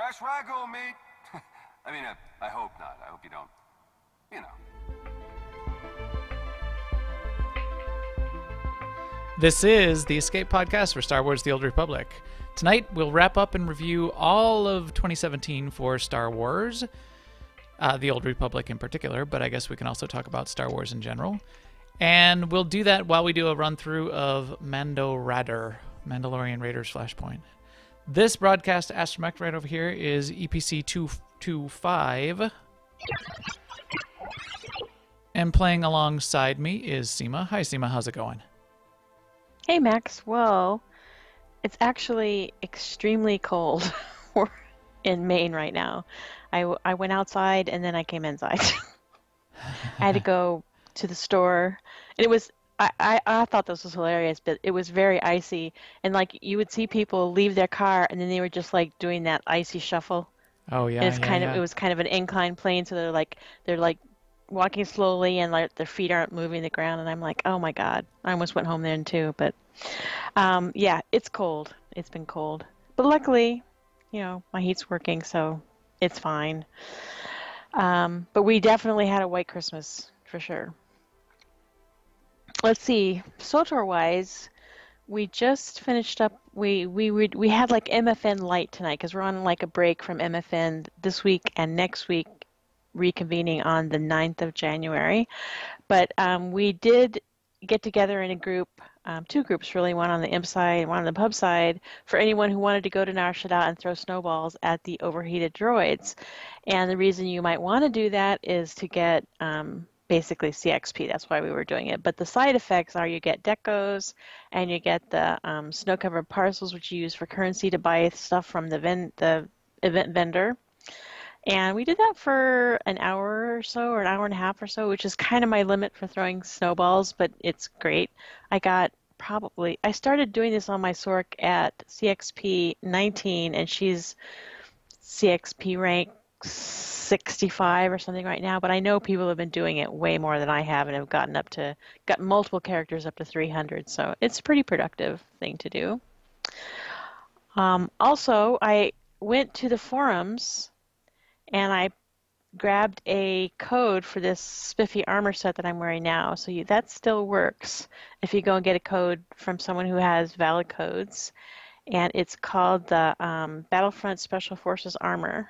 That's where I go, mate. I mean, I hope not. I hope you don't, you know. This is the Escape Podcast for Star Wars The Old Republic. Tonight, we'll wrap up and review all of 2017 for Star Wars, The Old Republic in particular, but I guess we can also talk about Star Wars in general. And we'll do that while we do a run-through of Mandalorian Raiders Flashpoint. This broadcast astromech right over here is EPC 225. And playing alongside me is Seema. Hi, Seema. How's it going? Hey, Max. Well, it's actually extremely cold in Maine right now. I went outside and then I came inside. I had to go to the store. And it was, I thought this was hilarious, but it was very icy. And like you would see people leave their car and then they were just like doing that icy shuffle. Oh, yeah. And it's it was kind of an incline plane. So they're like walking slowly and like their feet aren't moving the ground. And I'm like, oh my God, I almost went home then too. But yeah, it's cold. It's been cold. But luckily, you know, my heat's working, so it's fine. But we definitely had a white Christmas for sure. Let's see, SWTOR wise, we just finished up. We had like MFN light tonight because we're on like a break from MFN this week and next week, reconvening on the 9th of January. But we did get together in a group, two groups really, one on the imp side and one on the pub side, for anyone who wanted to go to Nar Shaddaa and throw snowballs at the overheated droids. And the reason you might want to do that is to get basically CXP. That's why we were doing it. But the side effects are you get decos and you get the snow-covered parcels, which you use for currency to buy stuff from the event vendor. And we did that for an hour or so, or an hour and a half or so, which is kind of my limit for throwing snowballs, but it's great. I started doing this on my Sork at CXP 19, and she's CXP rank 65 or something right now, but I know people have been doing it way more than I have and have got multiple characters up to 300, so it's a pretty productive thing to do. Also, I went to the forums and I grabbed a code for this spiffy armor set that I'm wearing now. So that still works if you go and get a code from someone who has valid codes. And it's called the Battlefront Special Forces Armor.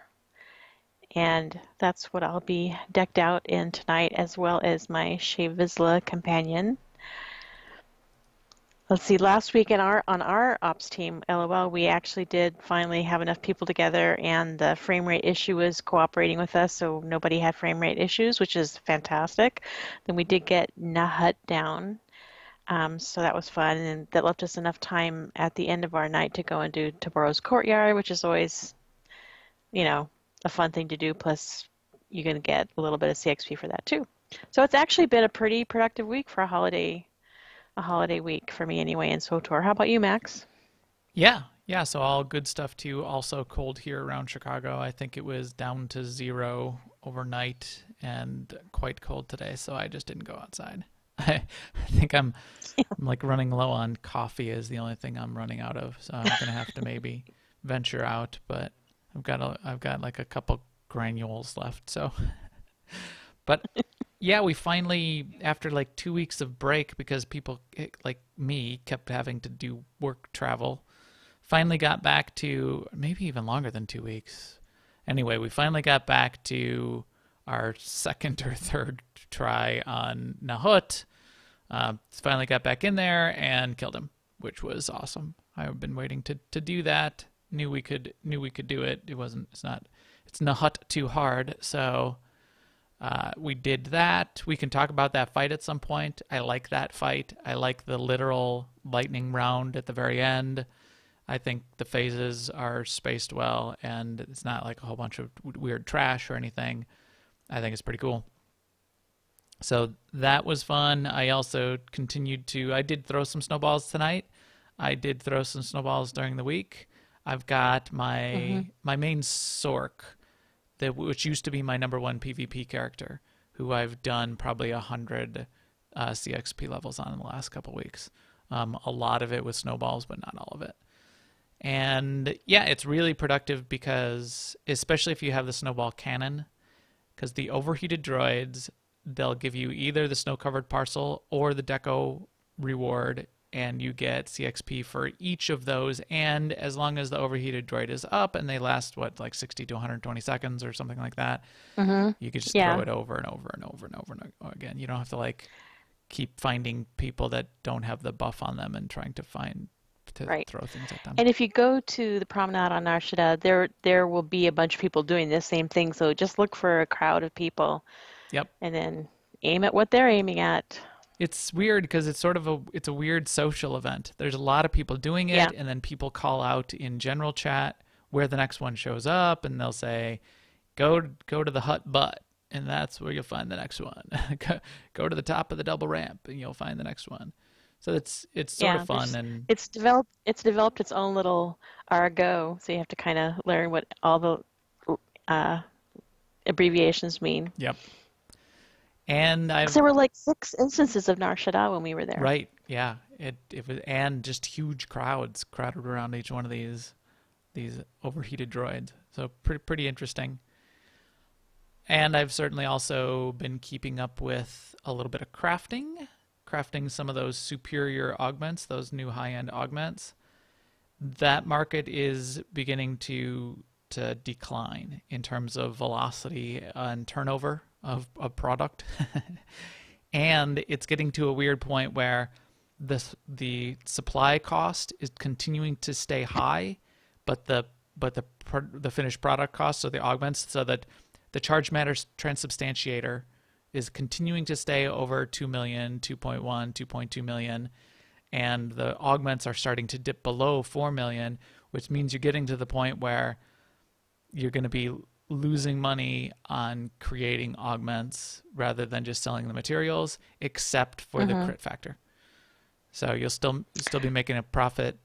And that's what I'll be decked out in tonight, as well as my Shea Vizsla companion. Let's see, last week on our ops team, LOL, we actually did finally have enough people together, and the frame rate issue was cooperating with us, so nobody had frame rate issues, which is fantastic. Then we did get Nahut down, so that was fun, and that left us enough time at the end of our night to go and do Taboro's Courtyard, which is always, you know, a fun thing to do, plus you're going to get a little bit of CXP for that too. So it's actually been a pretty productive week for a holiday week for me anyway in SWTOR. How about you, Max? Yeah, so all good stuff too. Also cold here around Chicago. I think it was down to 0 overnight and quite cold today, so I just didn't go outside. I think I'm like running low on coffee is the only thing I'm running out of, so I'm going to have to maybe venture out, but I've got like a couple granules left, so but yeah, we finally, after like 2 weeks of break, because people like me kept having to do work travel, finally got back to, maybe even longer than 2 weeks. Anyway, we finally got back to our second or third try on Nahut. Finally got back in there and killed him, which was awesome. I've been waiting to do that. Knew we could do it. It's Nahut too hard, so we did that. We can talk about that fight at some point. I like that fight. I like the literal lightning round at the very end. I think the phases are spaced well, and it's not like a whole bunch of weird trash or anything. I think it's pretty cool. So that was fun. I also I did throw some snowballs tonight. I did throw some snowballs during the week. I've got my main Sork, which used to be my #1 PvP character, who I've done probably 100 CXP levels on in the last couple weeks. A lot of it with snowballs, but not all of it. And yeah, it's really productive because, especially if you have the snowball cannon, because the overheated droids, they'll give you either the snow-covered parcel or the deco reward, and you get CXP for each of those. And as long as the overheated droid is up and they last, what, like 60 to 120 seconds or something like that, you could just throw Yeah. it over and over and over and over and over again. You don't have to like keep finding people that don't have the buff on them and trying to find to Right. throw things at them. And if you go to the promenade on Narshada, there will be a bunch of people doing the same thing. So just look for a crowd of people Yep. and then aim at what they're aiming at. It's weird because it's sort of a weird social event. There's a lot of people doing Yeah. it, and then people call out in general chat where the next one shows up, and they'll say, go to the hut butt, and that's where you'll find the next one. Go to the top of the double ramp and you'll find the next one. So it's sort Yeah, of fun. And it's developed its own little argot, so you have to kind of learn what all the uh, abbreviations mean. yep. And 'Cause I've there were like 6 instances of Nar Shaddaa when we were there. right, yeah. It was, and just huge crowds crowded around each one of these overheated droids. So pretty interesting. And I've certainly also been keeping up with a little bit of crafting some of those superior augments, those new high-end augments. That market is beginning to decline in terms of velocity and turnover of product. And it's getting to a weird point where the supply cost is continuing to stay high, but the finished product cost, so the augments, so that the charge matter transubstantiator is continuing to stay over 2 million, 2.1, 2.2 million, and the augments are starting to dip below 4 million, which means you're getting to the point where you're going to be losing money on creating augments rather than just selling the materials, except for the crit factor. So you'll still be making a profit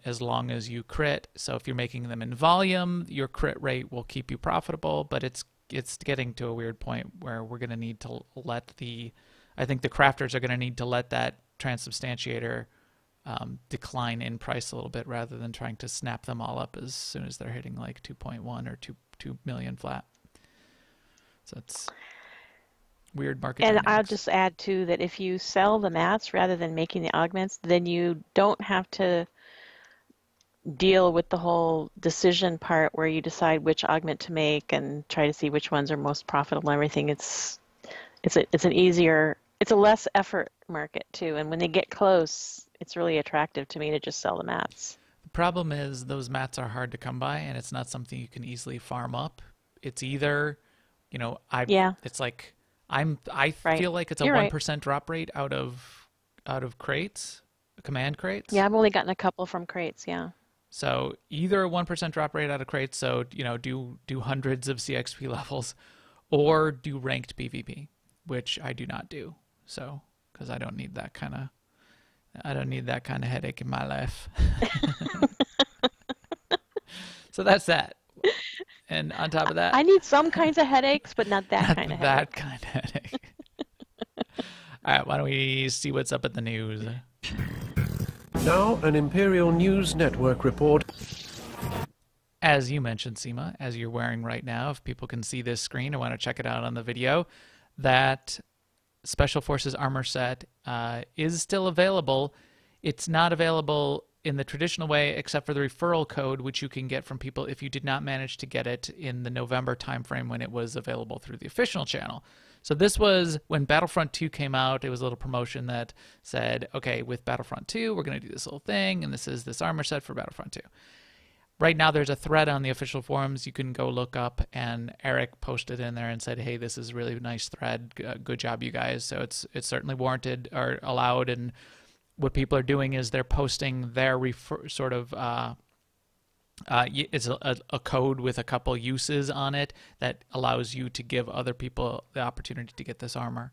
as long as you crit. So if you're making them in volume, your crit rate will keep you profitable, but it's getting to a weird point where we're going to need to I think the crafters are going to need to let that transubstantiator decline in price a little bit rather than trying to snap them all up as soon as they're hitting like 2.1 or 2 million flat. So it's weird market And I'll dynamics. just add too that if you sell the mats rather than making the augments, then you don't have to deal with the whole decision part where you decide which augment to make and try to see which ones are most profitable and everything. It's a less effort market too. And when they get close, it's really attractive to me to just sell the mats. The problem is those mats are hard to come by, and it's not something you can easily farm up. It's either, Yeah, it's like I right. feel like it's a You're right. 1% drop rate out of crates, command crates. Yeah, I've only gotten a couple from crates, yeah. So either a 1% drop rate out of crates, so do hundreds of CXP levels, or do ranked PvP, which I do not do. So because I don't need that kind of headache in my life. So that's that. And on top of that, I need some kinds of headaches, but not that not kind of that headache. kind of headache. All right, why don't we see what's up at the news? Now, an Imperial News Network report. As you mentioned, Seema, as you're wearing right now, if people can see this screen or want to check it out on the video, that Special Forces armor set is still available. It's not available in the traditional way except for the referral code, which you can get from people if you did not manage to get it in the November timeframe when it was available through the official channel. So this was when Battlefront 2 came out. It was a little promotion that said, okay, with Battlefront 2, we're going to do this little thing, and this is this armor set for Battlefront 2. Right now, there's a thread on the official forums you can go look up, and Eric posted in there and said, hey, this is a really nice thread. Good job, you guys. So it's certainly warranted or allowed, and what people are doing is they're posting their it's a code with a couple uses on it that allows you to give other people the opportunity to get this armor.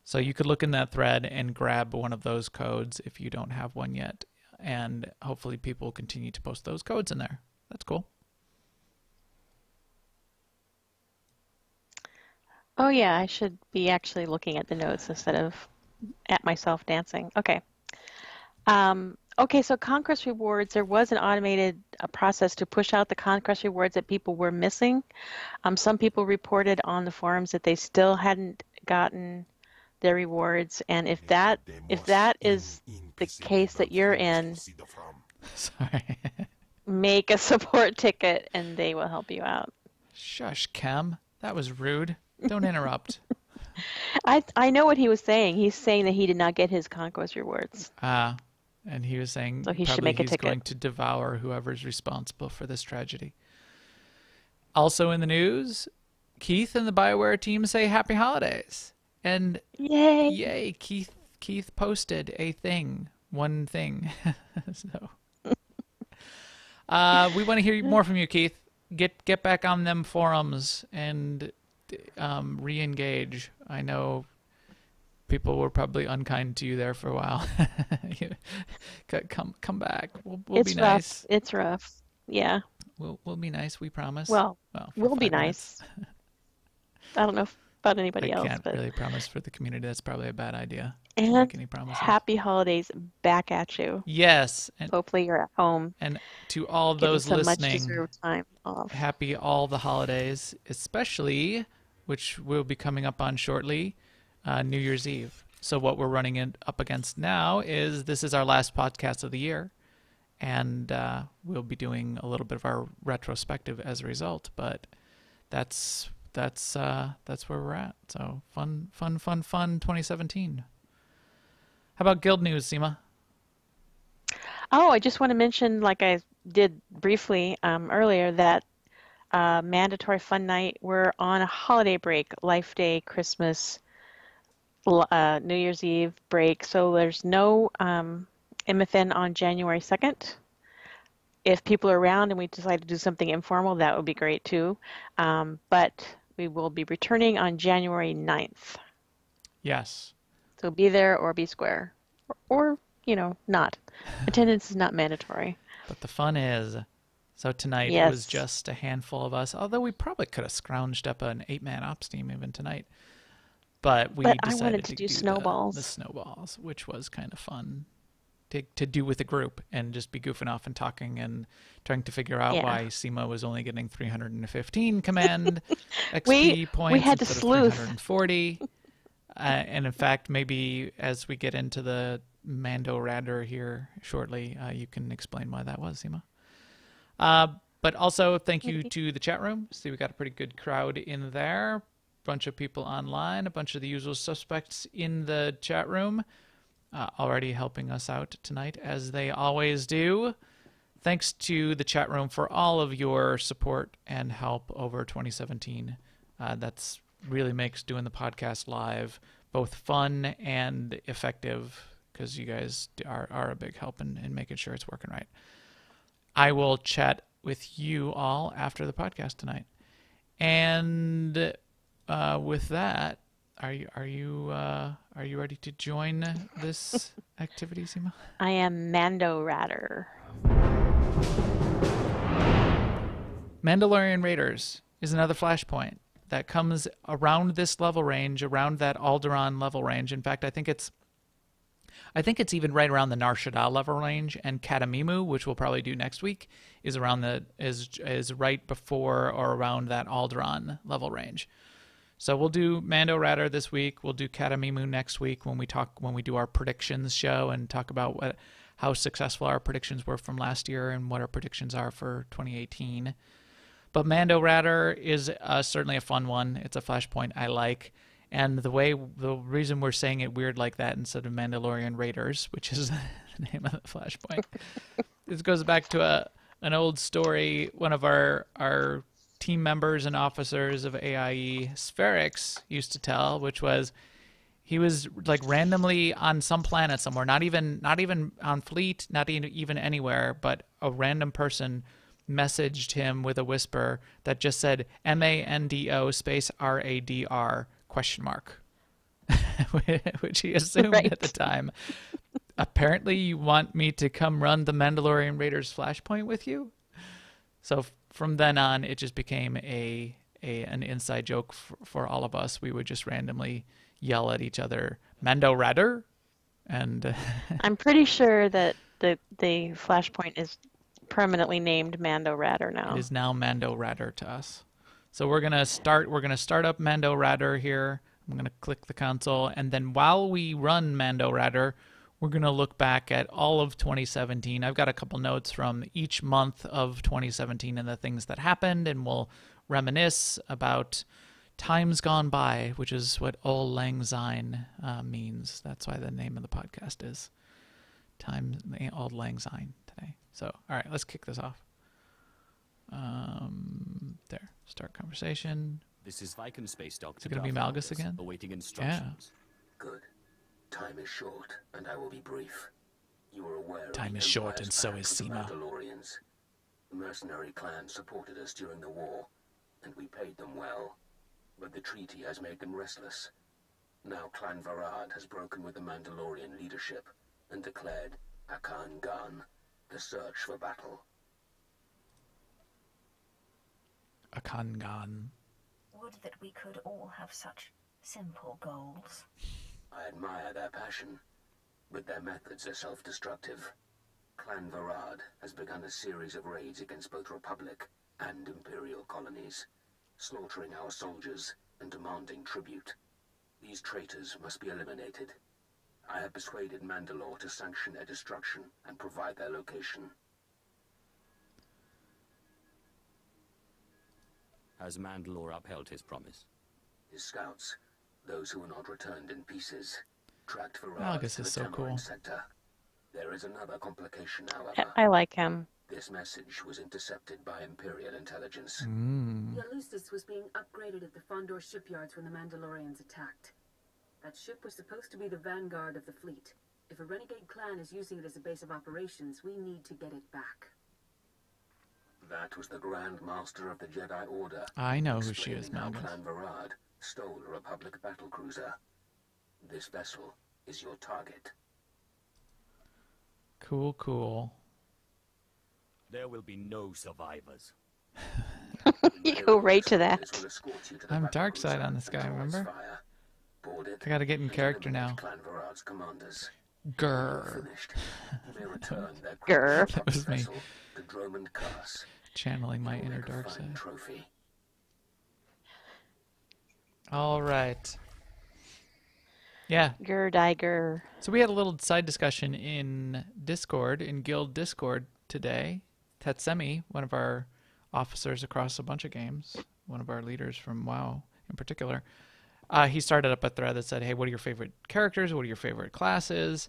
So you could look in that thread and grab one of those codes if you don't have one yet. And hopefully people will continue to post those codes in there. That's cool. Oh yeah, I should be actually looking at the notes instead of at myself dancing. Okay. Okay, so Conquest rewards, there was an automated process to push out the Conquest rewards that people were missing. Some people reported on the forums that they still hadn't gotten their rewards, and if that is the case that you're in, Sorry. make a support ticket and they will help you out. Shush, Kem. That was rude. Don't interrupt. I know what he was saying. He's saying that he did not get his Conquest rewards. And he was saying So he should probably make a he's ticket. going to devour whoever's responsible for this tragedy. Also in the news, Keith and the BioWare team say happy holidays. And Yay! yay, Keith posted one thing. So we want to hear more from you, Keith. Get back on them forums and re-engage. I know people were probably unkind to you there for a while. Come back. We'll It's be rough. nice. It's rough. Yeah. We'll be nice. We promise. Well, for we'll be 5 minutes. nice. I don't know about anybody I else, can't but really promise for the community. That's probably a bad idea to and make any promises. happy holidays back at you. Yes, and Hopefully you're at home to all getting those some much listening, deserved time off. happy all the holidays, especially, which we'll be coming up on shortly, New Year's Eve. So what we're running up against now is this is our last podcast of the year, and we'll be doing a little bit of our retrospective as a result. But that's where we're at. So fun 2017. How about guild news, Seema? Oh, I just want to mention, like I did briefly earlier, that mandatory fun night, we're on a holiday break, Life Day, Christmas, New Year's Eve break. So there's no MFN on January 2nd. If people are around and we decide to do something informal, that would be great too. But we will be returning on January 9th. Yes. So be there or be square. Or not. Attendance is not mandatory. But the fun is, so tonight it Yes. was just a handful of us, although we probably could have scrounged up an 8-man ops team even tonight. But we But I decided wanted to do snowballs. The snowballs, which was kind of fun to do with a group and just be goofing off and talking and trying to figure out Yeah. why Seema was only getting 315 command XP We points had to instead of sleuth. 340. And in fact, maybe as we get into the Mando Radar here shortly, you can explain why that was, Seema. But also, thank you to the chat room. See, we got a pretty good crowd in there. Bunch of people online, a bunch of the usual suspects in the chat room, already helping us out tonight, as they always do. Thanks to the chat room for all of your support and help over 2017. That's really makes doing the podcast live both fun and effective, because you guys are a big help in making sure it's working right. I will chat with you all after the podcast tonight. And with that, are you ready to join this activity, Seema? I am Mando Radar. Mandalorian Raiders is another flashpoint that comes around this level range, around that Alderaan level range. In fact, I think it's even right around the Nar Shaddaa level range, and Katamimu, which we'll probably do next week, is around is right before or around that Alderaan level range. So we'll do Mando Radar this week. We'll do Katamimu next week when we do our predictions show and talk about how successful our predictions were from last year and what our predictions are for 2018. But Mando Radar is certainly a fun one. It's a flashpoint I like. And the reason we're saying it weird like that instead of Mandalorian Raiders, which is the name of the flashpoint, this goes back to an old story one of our team members and officers of AIE, Spherix, used to tell, which was he was like randomly on some planet somewhere, not even on Fleet, not even anywhere, but a random person messaged him with a whisper that just said MANDO space RADR ? Which he assumed Right. at the time. Apparently, you want me to come run the Mandalorian Raiders Flashpoint with you? So from then on, it just became an inside joke for all of us. We would just randomly yell at each other, Mando Radar? And I'm pretty sure that the flashpoint is permanently named Mando Ratter It now. is now Mando Ratter to us. So we're gonna start up Mando Ratter here. I'm gonna click the console, and then while we run Mando Ratter, we're gonna look back at all of 2017. I've got a couple notes from each month of 2017 and the things that happened, and we'll reminisce about times gone by, which is what Auld Lang Syne means. That's why the name of the podcast is Auld Lang Syne today. So, all right, let's kick this off. There. Start conversation. This is Viking Space Doctor. Is it going to be Malgus again? Awaiting instructions. Good. Time is short, and I will be brief. You are aware of Time the is short, Empire's and so pact is with the Syne. Mandalorians. The mercenary clan supported us during the war, and we paid them well. But the treaty has made them restless. Now Clan Varad has broken with the Mandalorian leadership and declared Akan Gan, the search for battle. Akan Gan. Would that we could all have such simple goals. I admire their passion, but their methods are self-destructive. Clan Varad has begun a series of raids against both Republic and Imperial colonies, slaughtering our soldiers and demanding tribute. These traitors must be eliminated. I have persuaded Mandalore to sanction their destruction and provide their location. Has Mandalore upheld his promise? His scouts, those who were not returned in pieces, tracked Varad Malgus to is the so Tamarin cool. sector. There is another complication, however. I like him. This message was intercepted by Imperial intelligence. The Alustus was being upgraded at the Fondor shipyards when the Mandalorians attacked. That ship was supposed to be the vanguard of the fleet. If a renegade clan is using it as a base of operations, we need to get it back. That was the Grand Master of the Jedi Order. I know who she is, explaining how Malgus. Clan Varad stole a Republic battlecruiser. This vessel is your target. Cool, cool. There will be no survivors. You go right to that. This will escort you to the I'm dark battlecruiser side on this guy, and draw its remember? fire. Board it I gotta get in and character eliminate now. Clan Varad's commanders. Grr. Finished. You may return their Grr. That was me. vessel to Dromund Kaas. Channeling my You will inner make a dark fine side. trophy. All right. Yeah. Gur Diger. So we had a little side discussion in Discord, in Guild Discord today. Tatsemi, one of our officers across a bunch of games, one of our leaders from WoW in particular, he started up a thread that said, hey, what are your favorite characters? What are your favorite classes?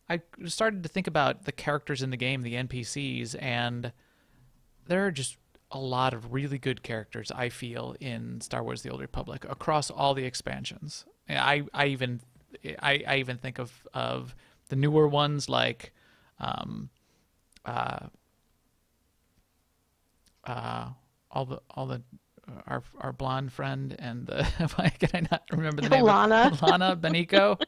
I started to think about the characters in the game, the NPCs, and there are just a lot of really good characters, I feel, in Star Wars: The Old Republic across all the expansions. I even think of the newer ones like our blonde friend and the why can I not remember the name? Lana. Lana Benico,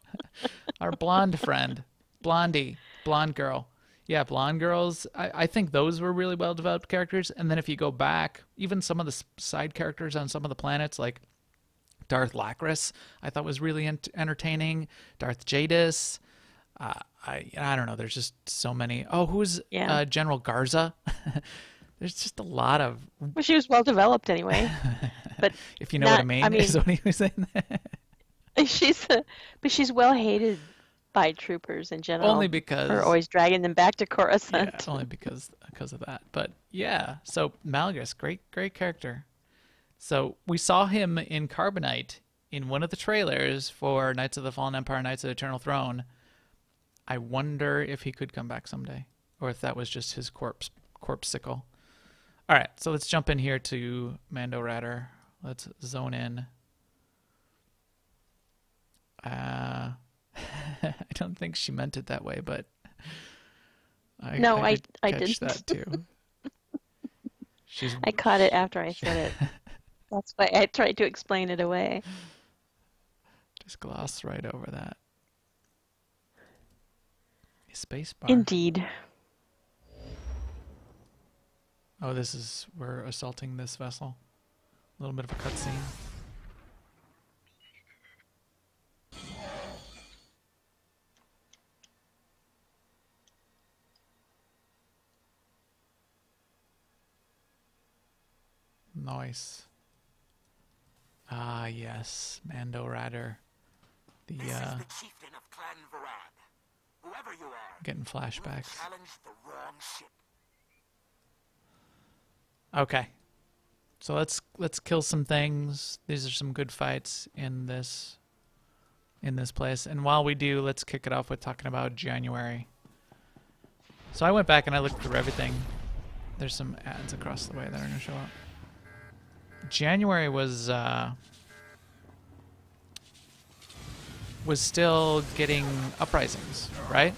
our blonde friend, blondie, blonde girl. Yeah, blonde girls. I think those were really well developed characters. And then if you go back, even some of the side characters on some of the planets, like Darth Lacris, I thought was really entertaining. Darth Jadis. I don't know. There's just so many. Oh, who's Yeah. General Garza? There's just a lot of. Well, she was well developed anyway. But If you know what I not- mean, I mean- is what he was saying. but she's well hated by troopers in general. Only because for always dragging them back to yeah, Coruscant. only because of that. But yeah, so Malgus, great character. So we saw him in Carbonite in one of the trailers for Knights of the Fallen Empire, Knights of the Eternal Throne. I wonder if he could come back someday, or if that was just his corpsicle. All right, so let's jump in here to Mando Ratter. Let's zone in. I don't think she meant it that way, but I did I catch didn't. that too. She's I caught it after I said it. That's why I tried to explain it away. just gloss right over that. Space bar. Indeed. Oh, we're assaulting this vessel. A little bit of a cutscene. Nice. Ah, yes. Mando Radder. The, This is the chieftain of Clan Varad. Whoever you are, getting flashbacks. you challenged the wrong ship. Okay. So let's kill some things. These are some good fights in this place. And while we do, let's kick it off with talking about January. So I went back and I looked through everything. There's some ads across the way that are going to show up. January was still getting uprisings, right?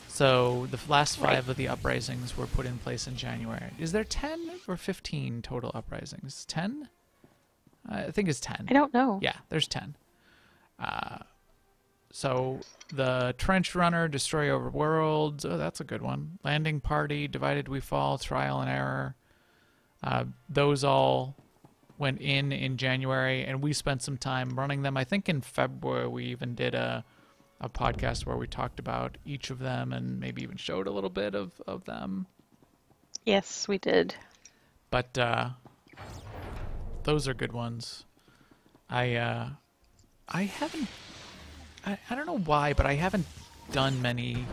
So the last 5 of the uprisings were put in place in January. Is there 10 or 15 total uprisings? 10? I think it's 10. I don't know. Yeah, there's 10. So the Trench Runner, Destroy Over Worlds, oh, that's a good one. Landing Party, Divided We Fall, Trial and Error. Those all went in January, and we spent some time running them. I think in February we even did a podcast where we talked about each of them and maybe even showed a little bit of them. Yes, we did. But those are good ones. I haven't... I don't know why, but I haven't done many...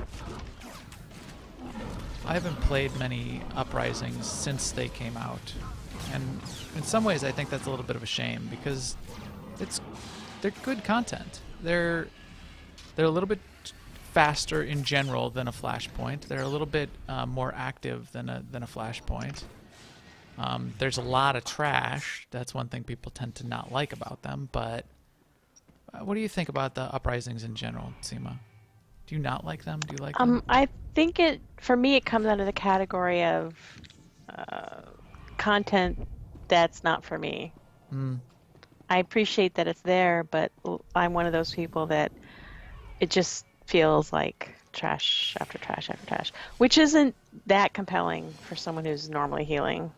I haven't played many Uprisings since they came out. And in some ways I think that's a little bit of a shame, because they're good content. They're a little bit faster in general than a Flashpoint. They're a little bit more active than a Flashpoint. There's a lot of trash. That's one thing people tend to not like about them. But what do you think about the Uprisings in general, Syne? Do you not like them? Do you like them? I think for me, it comes under the category of content that's not for me. I appreciate that it's there, but I'm one of those people that it just feels like trash after trash after trash, which isn't that compelling for someone who's normally healing.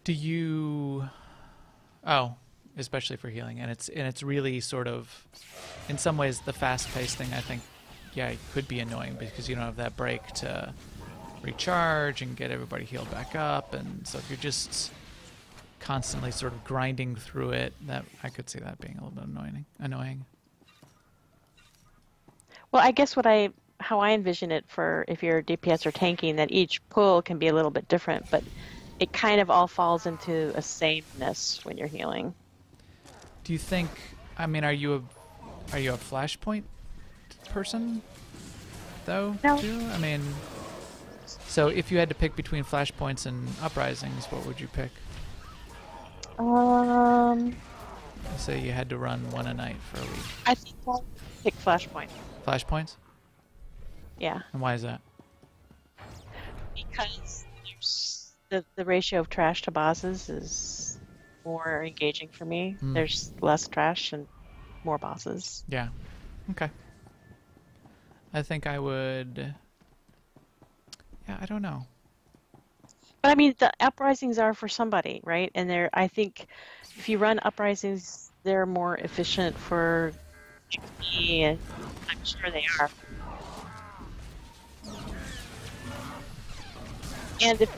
Do you... Oh, especially for healing. And it's really sort of, in some ways, the fast-paced thing, I think, yeah, it could be annoying because you don't have that break to recharge and get everybody healed back up. And so if you're just constantly sort of grinding through it, that I could see that being a little bit annoying. Well, I guess how I envision it for if you're DPS or tanking, that each pull can be a little bit different, but it kind of all falls into a sameness when you're healing. Do you think, I mean, are you a Flashpoint person, though, No. too? I mean, so if you had to pick between Flashpoints and Uprisings, what would you pick? Say you had to run one a night for a week. I think I'll pick Flashpoint. Flashpoints? Yeah. And why is that? Because the ratio of trash to bosses is more engaging for me. There's less trash and more bosses. Yeah. Okay. I think I would... Yeah, I don't know. But I mean, the uprisings are for somebody, right? And I think if you run uprisings, they're more efficient for XP, and I'm sure they are. And if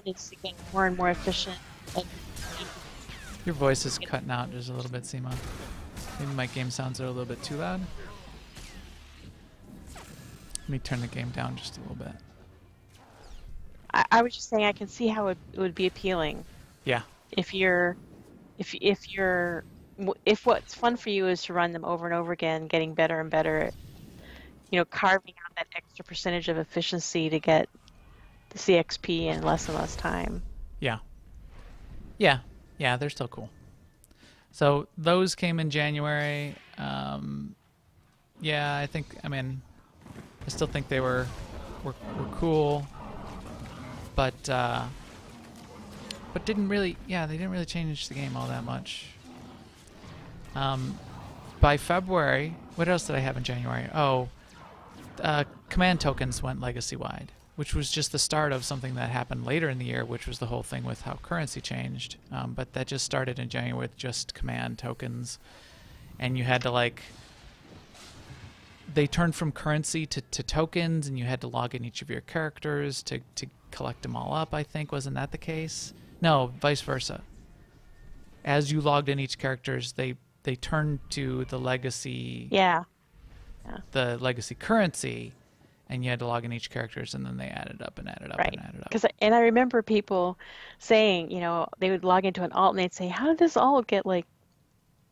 it's to get more and more efficient. Your voice is cutting out just a little bit, Syne. Maybe my game sounds are a little bit too loud. Let me turn the game down just a little bit. I was just saying I can see how it would be appealing. Yeah. If what's fun for you is to run them over and over again, getting better and better, carving out that extra percentage of efficiency to get the CXP in less and less time. Yeah. Yeah. Yeah, they're still cool. So those came in January. Yeah, I still think they were cool, but didn't really, they didn't really change the game all that much. By February, what else did I have in January? Oh, command tokens went legacy-wide, which was just the start of something that happened later in the year, which was the whole thing with how currency changed. But that just started in January with just command tokens, and you had to they turned from currency to tokens, and you had to log in each of your characters to collect them all up, I think. Wasn't that the case? No, vice versa. As you logged in each characters, they turned to the legacy the legacy currency, and you had to log in each characters, and then they added up and added up Right. and added up. And I remember people saying, you know, they would log into an alt and they'd say, how did this alt get like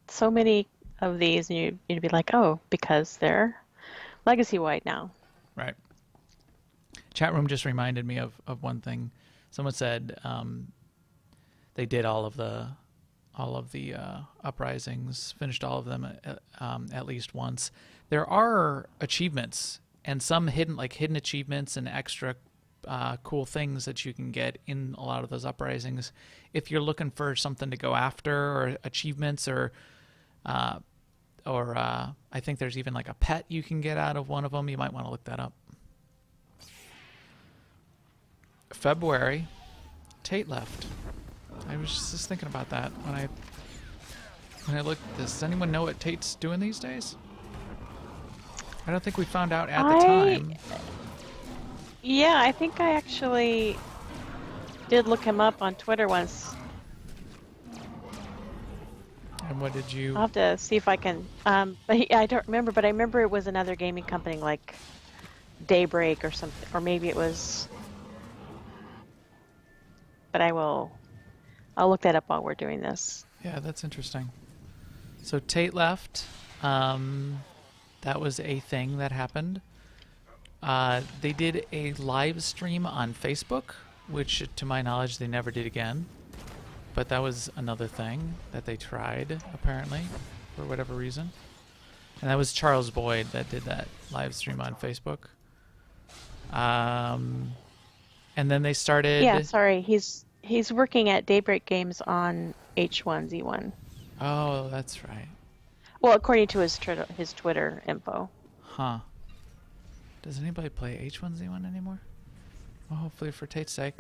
so many of these? And you'd be like, oh, because they're legacy wide now. Right. Chat room just reminded me of one thing. Someone said they did all of the uprisings, finished all of them at least once. There are achievements and some hidden achievements and extra cool things that you can get in a lot of those uprisings. If you're looking for something to go after, or achievements, or I think there's even like a pet you can get out of one of them. You might want to look that up. February, Tate left. I was just thinking about that when I looked at this. Does anyone know what Tate's doing these days? I don't think we found out at the time. Yeah, I think I actually did look him up on Twitter once. And what did you... I'll have to see if I can... I don't remember, but I remember it was another gaming company like Daybreak or something. Or maybe it was... But I'll look that up while we're doing this. Yeah, that's interesting. So Tate left. That was a thing that happened. They did a live stream on Facebook, which to my knowledge they never did again. But that was another thing that they tried, apparently, for whatever reason. And that was Charles Boyd that did that live stream on Facebook. And then they started... Yeah, sorry. He's working at Daybreak Games on H1Z1. Oh, that's right. Well, according to his Twitter info. Huh. Does anybody play H1Z1 anymore? Well, hopefully for Tate's sake.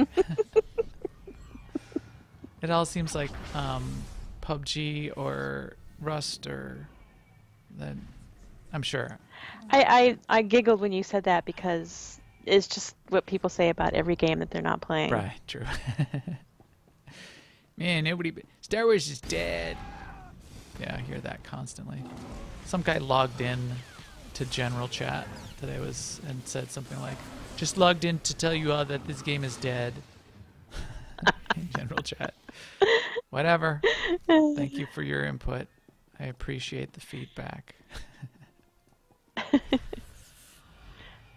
It all seems like PUBG or Rust or... I'm sure. I giggled when you said that because it's just what people say about every game that they're not playing. Right, true. Man, Star Wars is dead. Yeah, I hear that constantly. Some guy logged in to general chat today and said something like, just logged in to tell you all that this game is dead. In general chat. Whatever. Thank you for your input. I appreciate the feedback.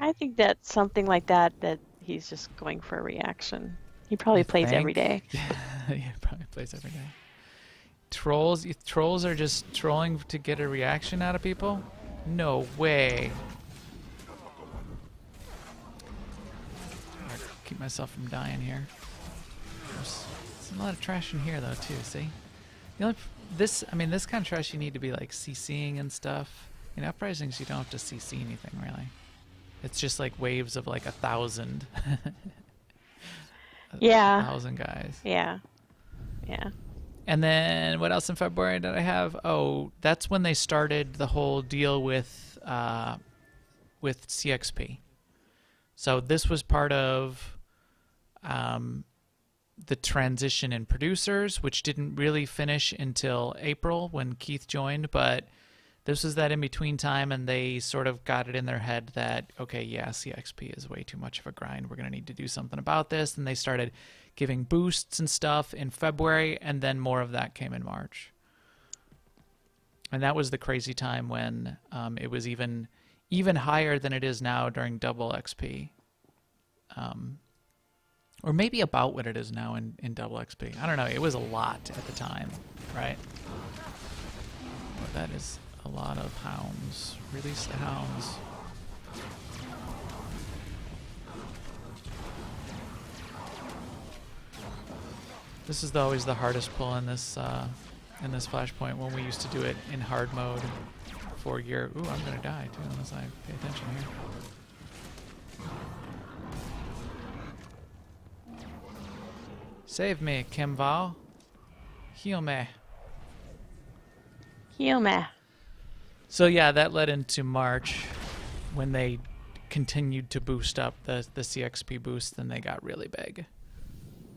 I think that's something like that he's just going for a reaction. He probably plays every day. Yeah, he probably plays every day. Trolls are just trolling to get a reaction out of people? No way. I'll keep myself from dying here. There's a lot of trash in here though too, see? This kind of trash you need to be like CCing and stuff. In Uprisings you don't have to CC anything really. It's just like waves of like 1,000. Yeah. 1,000 guys. Yeah. Yeah. And then what else in February did I have? Oh, that's when they started the whole deal with CXP. So this was part of the transition in producers, which didn't really finish until April when Keith joined, but this was that in-between time, and they sort of got it in their head that, okay, yeah, CXP is way too much of a grind. We're going to need to do something about this. And they started giving boosts and stuff in February, and then more of that came in March. And that was the crazy time when it was even higher than it is now during double XP. Or maybe about what it is now in double XP. I don't know. It was a lot at the time, right? But that is a lot of hounds. Release the hounds. This is always the hardest pull in this flashpoint when we used to do it in hard mode for gear. Ooh, I'm gonna die too unless I pay attention here. Save me, Kimval. Heal me. Heal me. So yeah, that led into March. when they continued to boost up the CXP boost, then they got really big.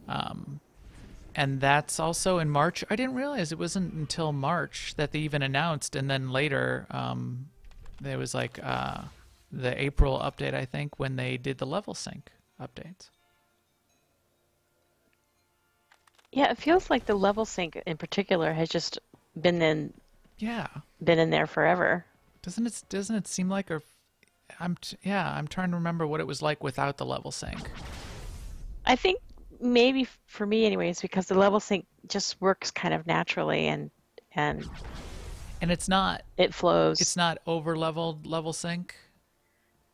And that's also in March. I didn't realize it wasn't until March that they even announced, and then later there was like the April update, I think, when they did the level sync updates. Yeah, it feels like the level sync in particular has just been in there forever. Doesn't it seem like I'm trying to remember what it was like without the level sync. I think maybe for me anyways, because the level sync just works kind of naturally and it's not, it flows. It's not over level sync.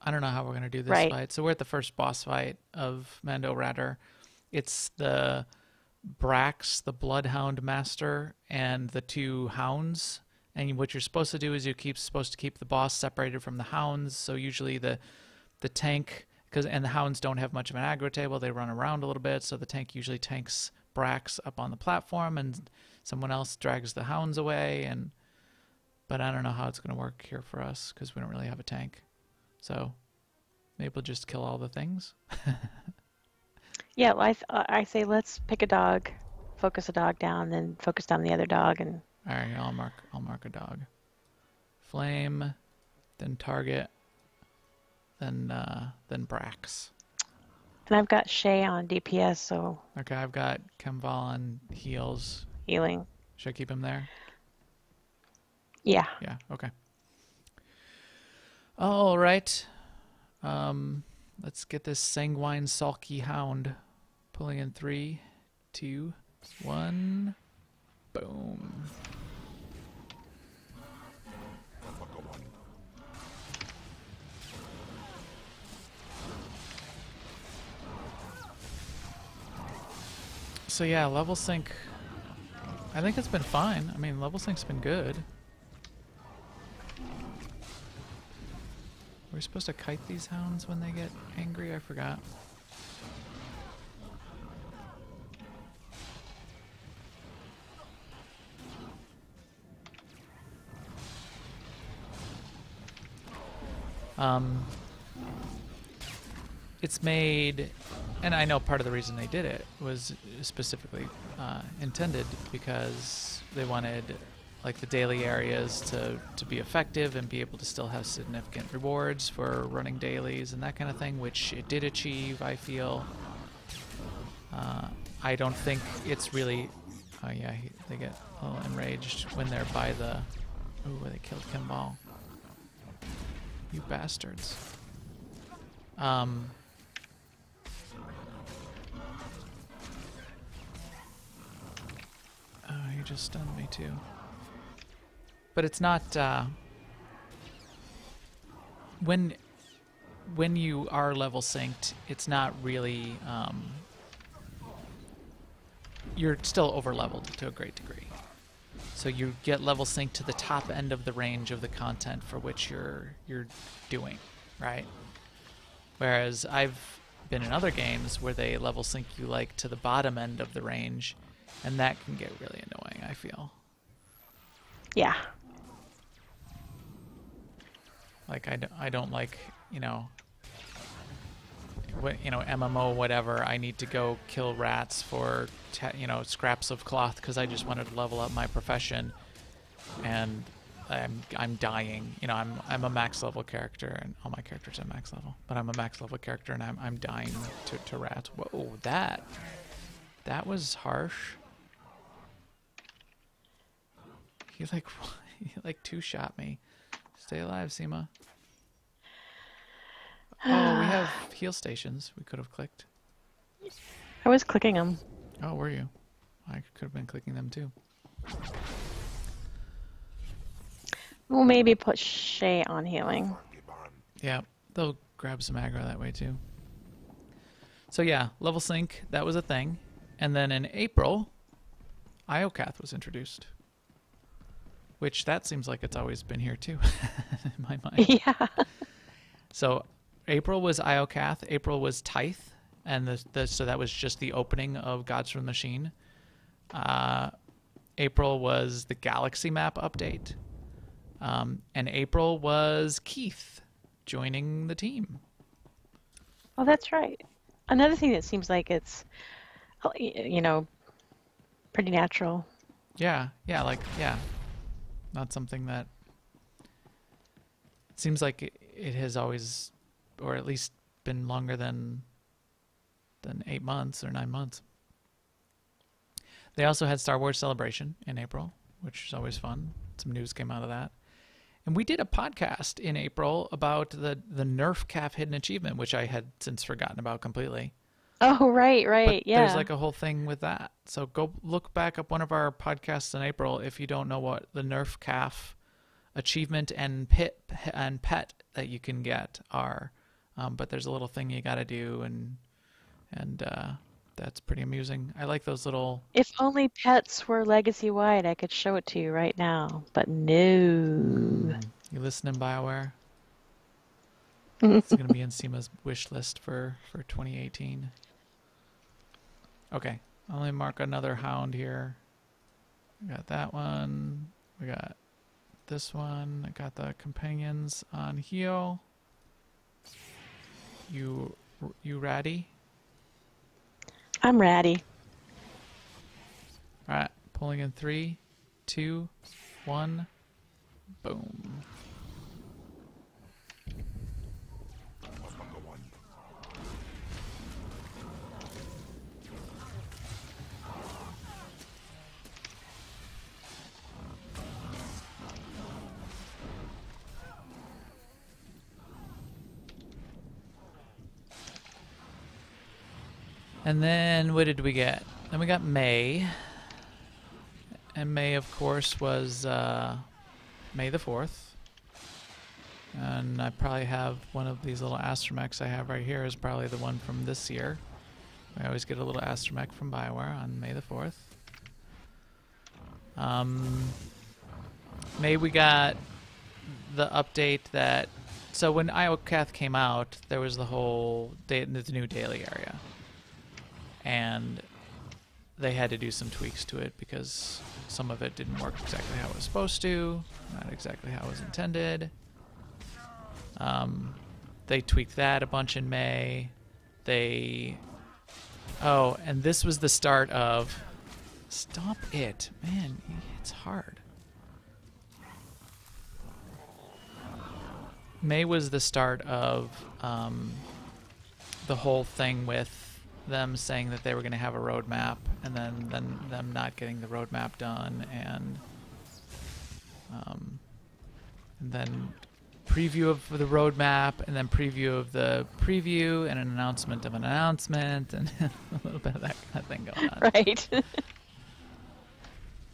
I don't know how we're going to do this right. fight. So we're at the first boss fight of Mando Ratter. It's the Brax, the Bloodhound Master, and the two hounds. And what you're supposed to do is supposed to keep the boss separated from the hounds. So usually the tank, and the hounds don't have much of an aggro table, they run around a little bit. So the tank usually tanks Brax up on the platform, and someone else drags the hounds away. But I don't know how it's going to work here for us because we don't really have a tank. So maybe we'll just kill all the things. Yeah, well, I say let's pick a dog, focus a dog down, then focus down the other dog, and. All right, I'll mark a dog. Flame, then target, then Brax. And I've got Shay on DPS, so. Okay, I've got Kemval on heals. Healing. Should I keep him there? Yeah. Yeah. Okay. All right. Let's get this sanguine sulky hound pulling in 3, 2, 1. Boom. So yeah, level sync, I think it's been fine. I mean, level sync's been good. We're supposed to kite these hounds when they get angry? I forgot. It's made, and I know part of the reason they did it was specifically intended because they wanted like the daily areas to be effective and be able to still have significant rewards for running dailies and that kind of thing, which it did achieve, I feel. I don't think it's really, oh yeah, they get a little enraged when they're by the, ooh, where they killed Kimball. You bastards. Oh, you just stunned me too. But it's not, when you are level synced, it's not really, you're still over leveled to a great degree. So you get level synced to the top end of the range of the content for which you're doing, right? Whereas I've been in other games where they level sync you like to the bottom end of the range, and that can get really annoying, I feel. Yeah. Like I don't like, you know, MMO whatever. I need to go kill rats for scraps of cloth because I just wanted to level up my profession, and I'm dying. You know, I'm a max level character, and all my characters are max level, but I'm a max level character, and I'm dying to rats. Whoa, that was harsh. He like two-shot me. Stay alive, Seema. Oh, we have heal stations. We could have clicked. I was clicking them. Oh, were you? I could have been clicking them too. We'll maybe put Shay on healing. Yeah, they'll grab some aggro that way too. So yeah, level sync, that was a thing. And then in April, Iocath was introduced. Which that seems like it's always been here too, in my mind. Yeah. So April was Iocath, April was Tithe, and so that was just the opening of Gods from the Machine. April was the Galaxy map update. And April was Keith, joining the team. Oh, that's right. Another thing that seems like it's, pretty natural. Yeah, not something that seems like it has always, or at least been longer than 8 months or 9 months. They also had Star Wars Celebration in April, which is always fun. Some news came out of that. And we did a podcast in April about the Nerf calf hidden achievement, which I had since forgotten about completely. Oh, right, But yeah. there's like a whole thing with that. So go look back up one of our podcasts in April if you don't know what the Nerf calf achievement and pet that you can get are. But there's a little thing you got to do, and that's pretty amusing. I like those little... If only pets were legacy-wide, I could show it to you right now. But no. You listening, BioWare? It's going to be in Seema's wish list for 2018. Okay, I'll only mark another hound here. We got that one. We got this one. I got the companions on heel. You ready? I'm ratty. All right, pulling in 3, 2, 1. Boom. And then what did we get? Then we got May. And May, of course, was May the 4th. And I probably have one of these little astromechs I have right here is probably the one from this year. I always get a little astromech from BioWare on May the 4th. May we got the update that... So when Iocath came out, there was the whole the new daily area. And they had to do some tweaks to it because some of it didn't work exactly how it was supposed to, not exactly how it was intended. They tweaked that a bunch in May. Oh, and this was the start of... Stop it. Man, it's hard. May was the start of the whole thing with them saying that they were going to have a roadmap, and then them not getting the roadmap done, and then preview of the roadmap, and then preview of the preview, and an announcement of an announcement, and a little bit of that kind of thing going on. Right.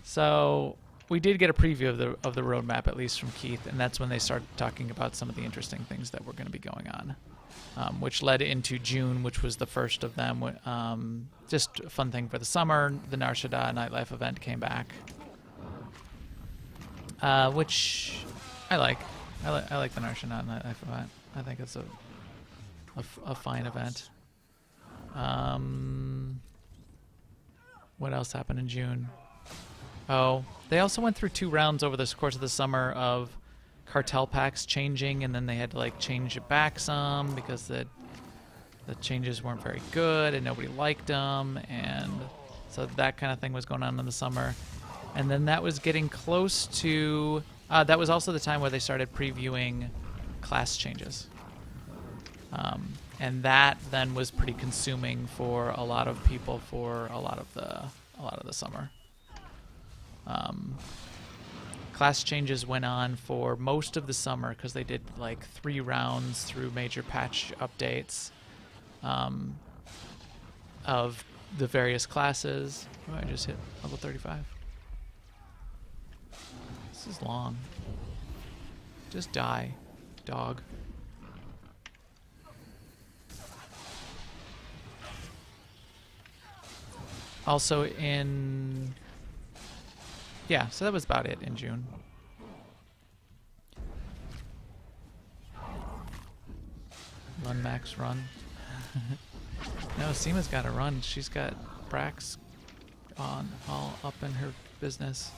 So we did get a preview of the roadmap, at least from Keith, and that's when they started talking about some of the interesting things that were going to be going on. Which led into June, which was the first of them. Just a fun thing for the summer. The Nar Shaddaa nightlife event came back, which I like. I like the Nar Shaddaa nightlife event. I think it's a fine event. What else happened in June? Oh, they also went through 2 rounds over the course of the summer of cartel packs changing, and then they had to like change it back some because the changes weren't very good and nobody liked them, and so that kind of thing was going on in the summer. And then that was getting close to that was also the time where they started previewing class changes, and that then was pretty consuming for a lot of people for a lot of the summer. Class changes went on for most of the summer because they did like 3 rounds through major patch updates of the various classes. Oh, I just hit level 35. This is long. Just die, dog. Also in... Yeah, so that was about it in June. Run, Max, run. No, Seema's got to run. She's got Brax on all up in her business.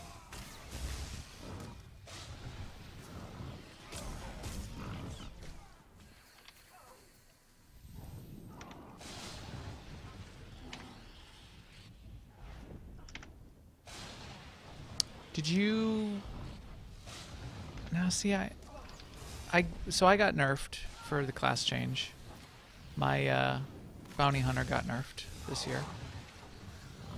Did you? Now see, so I got nerfed for the class change. My bounty hunter got nerfed this year.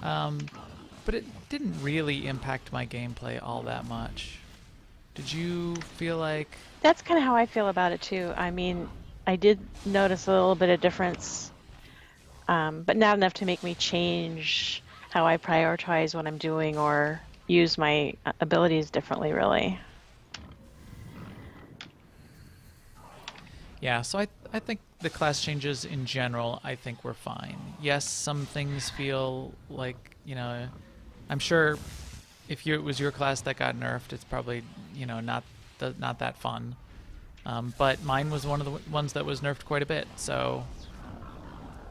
But it didn't really impact my gameplay all that much. Did you feel like? That's kind of how I feel about it too. I mean, I did notice a little bit of difference, but not enough to make me change how I prioritize what I'm doing or use my abilities differently, really. Yeah, so I think the class changes in general, I think were fine. Yes, some things feel like, you know, I'm sure if it was your class that got nerfed, it's probably, you know, not that fun. But mine was one of the ones that was nerfed quite a bit, so,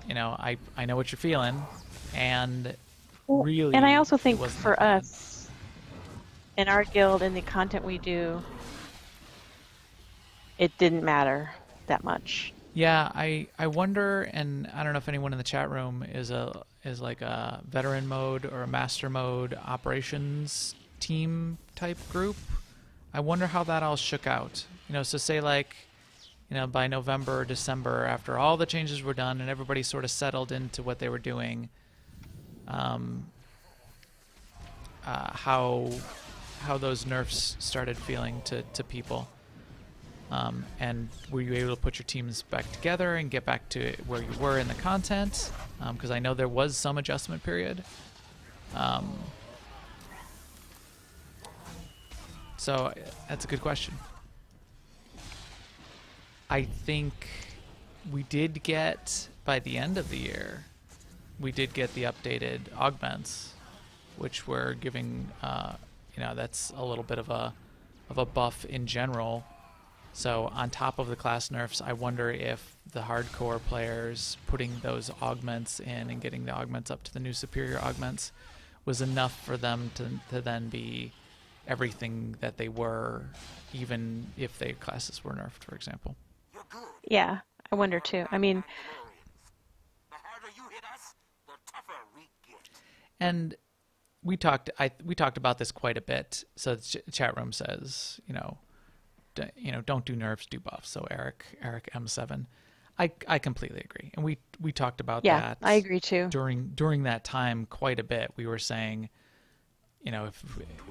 you know, I know what you're feeling, and really... And I also think for us, in our guild and the content we do, it didn't matter that much. Yeah, I wonder, and I don't know if anyone in the chat room is like a veteran mode or a master mode operations team type group. I wonder how that all shook out. You know, so say like, you know, by November or December, after all the changes were done and everybody sort of settled into what they were doing, how those nerfs started feeling to people. And were you able to put your teams back together and get back to where you were in the content? Because I know there was some adjustment period. So that's a good question. I think we did get, by the end of the year, we did get the updated augments, which were giving, you know, that's a little bit of a buff in general. So on top of the class nerfs, I wonder if the hardcore players putting those augments in and getting the augments up to the new superior augments was enough for them to then be everything that they were, even if their classes were nerfed, for example. Yeah, I wonder too. I mean, and we talked about this quite a bit. So the chat room says, you know, don't do nerfs, do buffs. So Eric M7, I completely agree, and we talked about that. Yeah, I agree too. During that time, quite a bit. We were saying, you know, if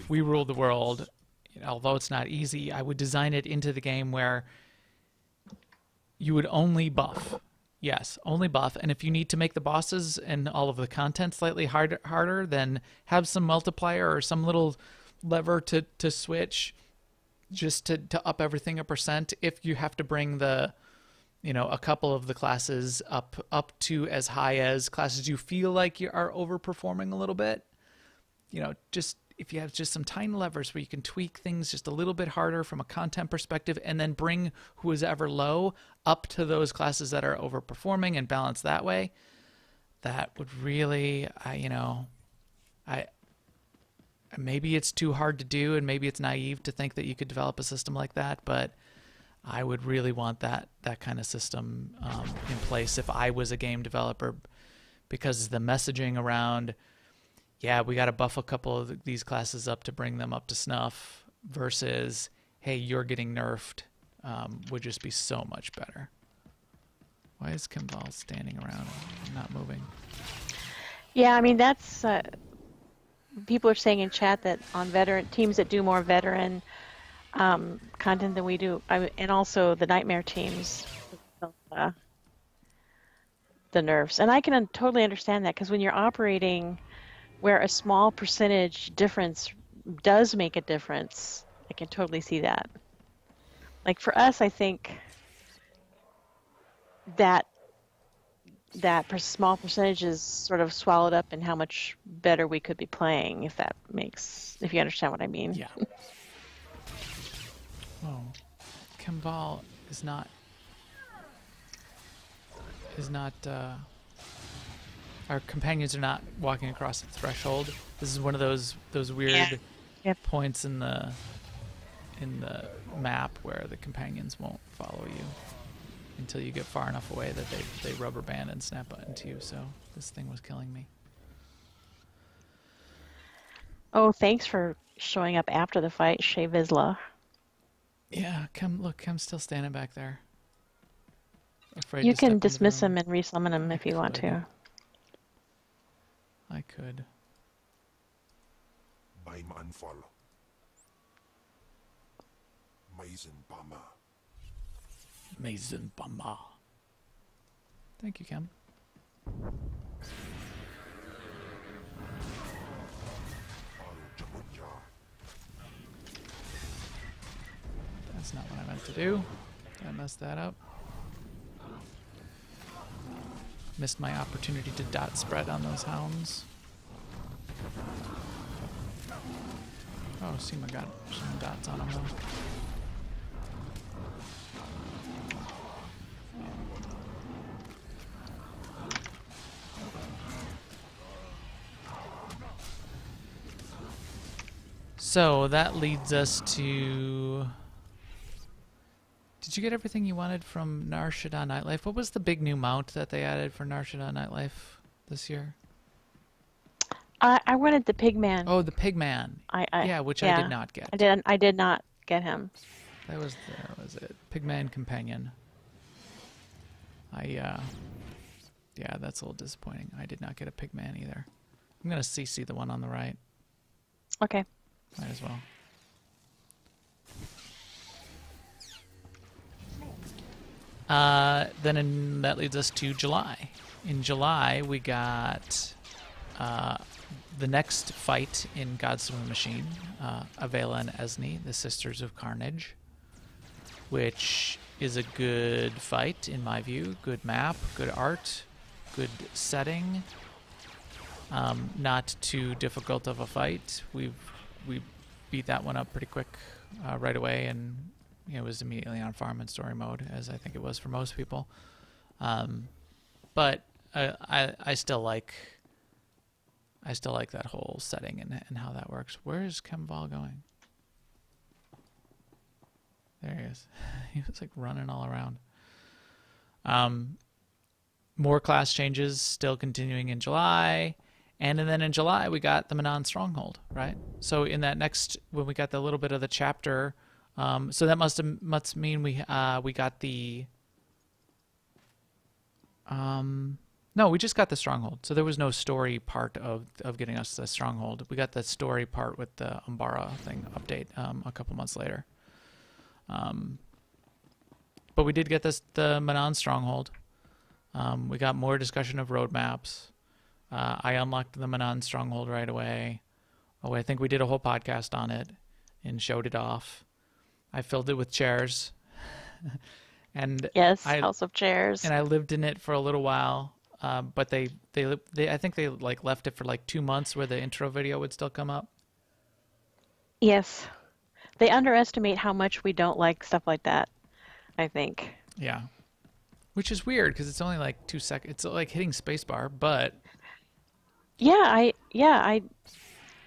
we ruled the world, you know, although it's not easy, I would design it into the game where you would only buff. Yes, only buff. And if you need to make the bosses and all of the content slightly harder, then have some multiplier or some little lever to switch, just to up everything 1%. If you have to bring the, you know, a couple of the classes up to as high as classes you feel like you are overperforming a little bit, you know, just if you have just some tiny levers where you can tweak things just a little bit harder from a content perspective, and then bring who is ever low up to those classes that are overperforming and balance that way, that would really, maybe it's too hard to do, and maybe it's naive to think that you could develop a system like that, but I would really want that kind of system in place if I was a game developer, because the messaging around, yeah, we got to buff a couple of these classes up to bring them up to snuff, versus, hey, you're getting nerfed, would just be so much better. Why is Kimball standing around and not moving? Yeah, I mean, that's... people are saying in chat that on veteran teams that do more veteran content than we do, and also the nightmare teams, the nerfs. And I can totally understand that, because when you're operating where a small percentage difference does make a difference, I can totally see that. Like for us, I think that small percentage is sort of swallowed up in how much better we could be playing, if you understand what I mean. Yeah. Oh, Kimball is not our companions are not walking across the threshold. This is one of those weird points in the map where the companions won't follow you until you get far enough away that they rubber band and snap into you. So this thing was killing me. Oh, thanks for showing up after the fight, Shea Vizsla. Yeah, look, Kim's still standing back there. Afraid You to step can into the dismiss room. him and resummon him if you want could. to. I could. Beim Anfall. Meisenbammer. Mason Bamba. Thank you, Kim. That's not what I meant to do. Did I mess that up? Missed my opportunity to dot spread on those hounds. Oh, Syne got some dots on them though. So that leads us to... Did you get everything you wanted from Nar Shaddaa Nightlife? What was the big new mount that they added for Nar Shaddaa Nightlife this year? I wanted the Pigman. Oh, the Pigman. Yeah, which I did not get. I did not get him. That was it. Pigman Companion. Yeah, that's a little disappointing. I did not get a Pigman either. I'm gonna CC the one on the right. Okay. Might as well. That leads us to July. In July, we got the next fight in Godspeed Machine, Avela and Esne, the Sisters of Carnage, which is a good fight in my view. Good map, good art, good setting. Not too difficult of a fight. We beat that one up pretty quick right away, and it was immediately on farm and story mode, as I think it was for most people. But I still like that whole setting and how that works. Where is Kemval going? There he is. He was like running all around. More class changes still continuing in July. And then in July, we got the Manon Stronghold, right? So in that next, when we got the little bit of the chapter, so that must mean we got the... No, we just got the Stronghold. So there was no story part of getting us the Stronghold. We got the story part with the Umbara thing update a couple months later. But we did get the Manon Stronghold. We got more discussion of roadmaps. I unlocked the Manon Stronghold right away. Oh, I think we did a whole podcast on it and showed it off. I filled it with chairs. And yes, House of Chairs. And I lived in it for a little while. But they I think they like left it for like 2 months where the intro video would still come up. Yes. They underestimate how much we don't like stuff like that, I think. Yeah. Which is weird because it's only like 2 seconds. It's like hitting spacebar, but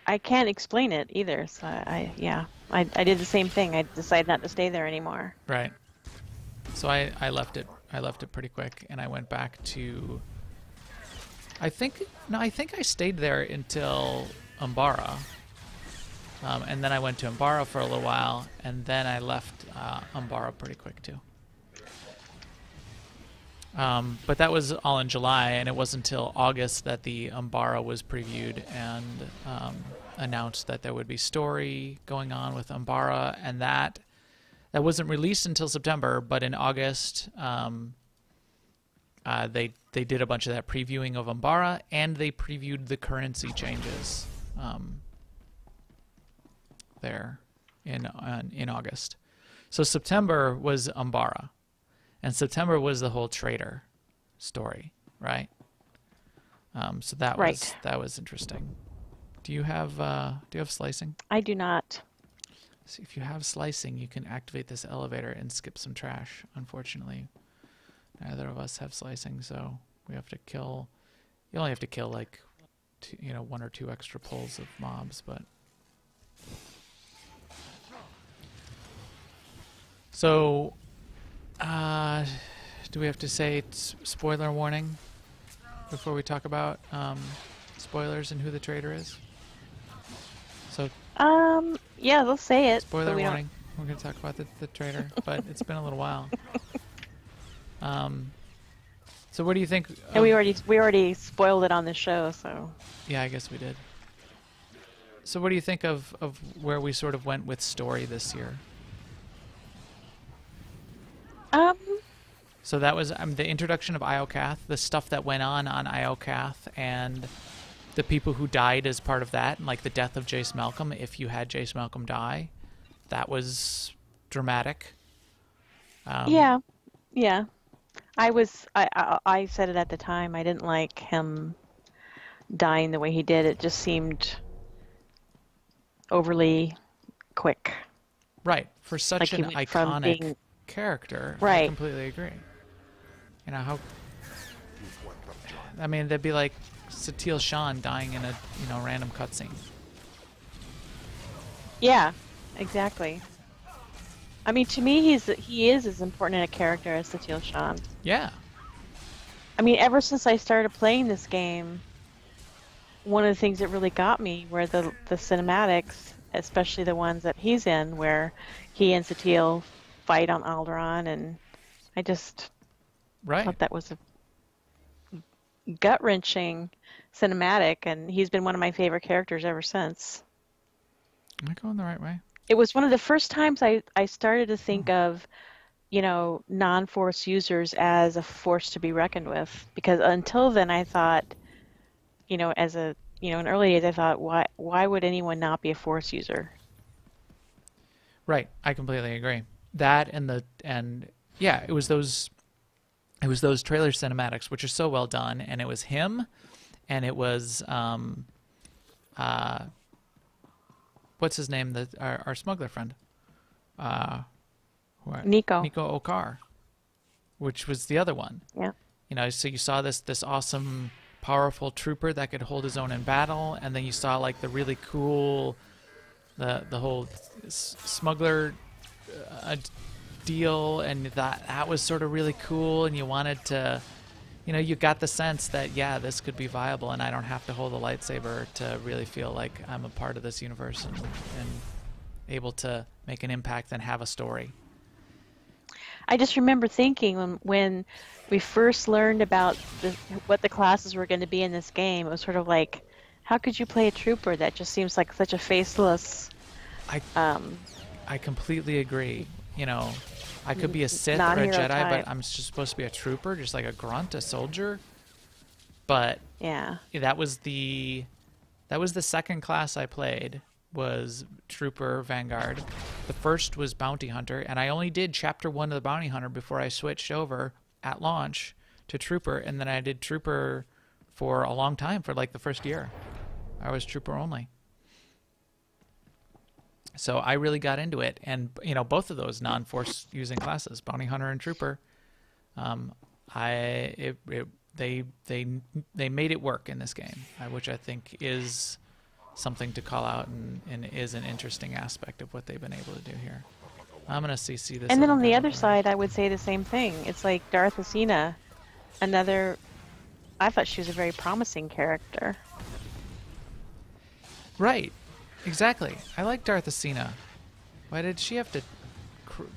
I can't explain it either. So I did the same thing. I decided not to stay there anymore. Right. So I left it. I left it pretty quick, and I went back to. I think I stayed there until Umbara, and then I went to Umbara for a little while, and then I left Umbara pretty quick too. But that was all in July, and it wasn't until August that the Umbara was previewed and announced that there would be story going on with Umbara, and that wasn't released until September. But in August, they did a bunch of that previewing of Umbara, and they previewed the currency changes there in August. So September was Umbara. And September was the whole trader story, right? So that was interesting. Do you have slicing? I do not. So if you have slicing, you can activate this elevator and skip some trash. Unfortunately, neither of us have slicing, so we have to kill. You only have to kill like 1 or 2 extra pulls of mobs, but. So. Do we have to say spoiler warning before we talk about spoilers and who the traitor is? So Yeah, they'll say it. but spoiler we don't- warning. We're going to talk about the traitor, but it's been a little while. So what do you think? And we already spoiled it on the show, so. Yeah, I guess we did. So what do you think of where we sort of went with story this year? So that was the introduction of Iocath, the stuff that went on Iocath, and the people who died as part of that, and like the death of Jace Malcolm. If you had Jace Malcolm die, that was dramatic. Yeah. I said it at the time. I didn't like him dying the way he did. It just seemed overly quick. Right, for such Like he an went from iconic being- character. I Right. completely agree. You know how? I mean, that'd be like Satil Shan dying in a random cutscene. Yeah, exactly. I mean, to me, he is as important a character as Satil Shan. Yeah. I mean, ever since I started playing this game, one of the things that really got me were the cinematics, especially the ones that he's in, where he and Satil fight on Alderaan, and I just thought that was a gut-wrenching cinematic, and he's been one of my favorite characters ever since. Am I going the right way? It was one of the first times I started to think of, non-Force users as a force to be reckoned with. Because until then, I thought, in early days, I thought, why would anyone not be a Force user? Right, I completely agree. That and yeah, it was those trailer cinematics which are so well done, and it was him, and it was what's his name? Our smuggler friend, Nico Okar, which was the other one. Yeah. So you saw this awesome, powerful trooper that could hold his own in battle, and then you saw like the really cool, the whole smuggler deal, and that was sort of really cool, and you wanted to. You got the sense that, yeah, this could be viable, and I don't have to hold a lightsaber to really feel like I'm a part of this universe and able to make an impact and have a story. I just remember thinking when we first learned about what the classes were going to be in this game, it was sort of like, how could you play a trooper? That just seems like such a faceless... I completely agree. I could be a Sith or a non-hero Jedi, type. but I'm just supposed to be a trooper, just like a grunt, a soldier. But Yeah. that was the second class I played, was Trooper Vanguard. The first was Bounty Hunter, and I only did Chapter 1 of the Bounty Hunter before I switched over at launch to Trooper, and then I did Trooper for a long time, for like the first year. I was Trooper only. So I really got into it, and both of those non-Force using classes, Bounty Hunter and Trooper, they made it work in this game, which I think is something to call out and is an interesting aspect of what they've been able to do here. I'm gonna CC this. And then on the other side, I would say the same thing. It's like Darth Syne, I thought she was a very promising character. Right. Exactly. I like Darth Syne. Why did she have to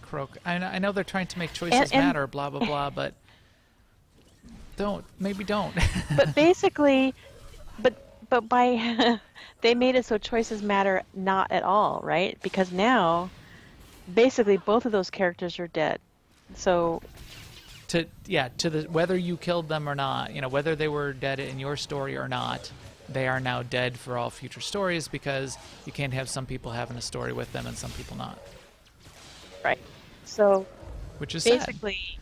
croak? I know they're trying to make choices matter, blah, blah, blah, but maybe don't. But basically, but by, they made it so choices matter not at all, right? Because now, basically, both of those characters are dead. So... whether you killed them or not, whether they were dead in your story or not, they are now dead for all future stories, because you can't have some people having a story with them and some people not. Right. So, which is basically,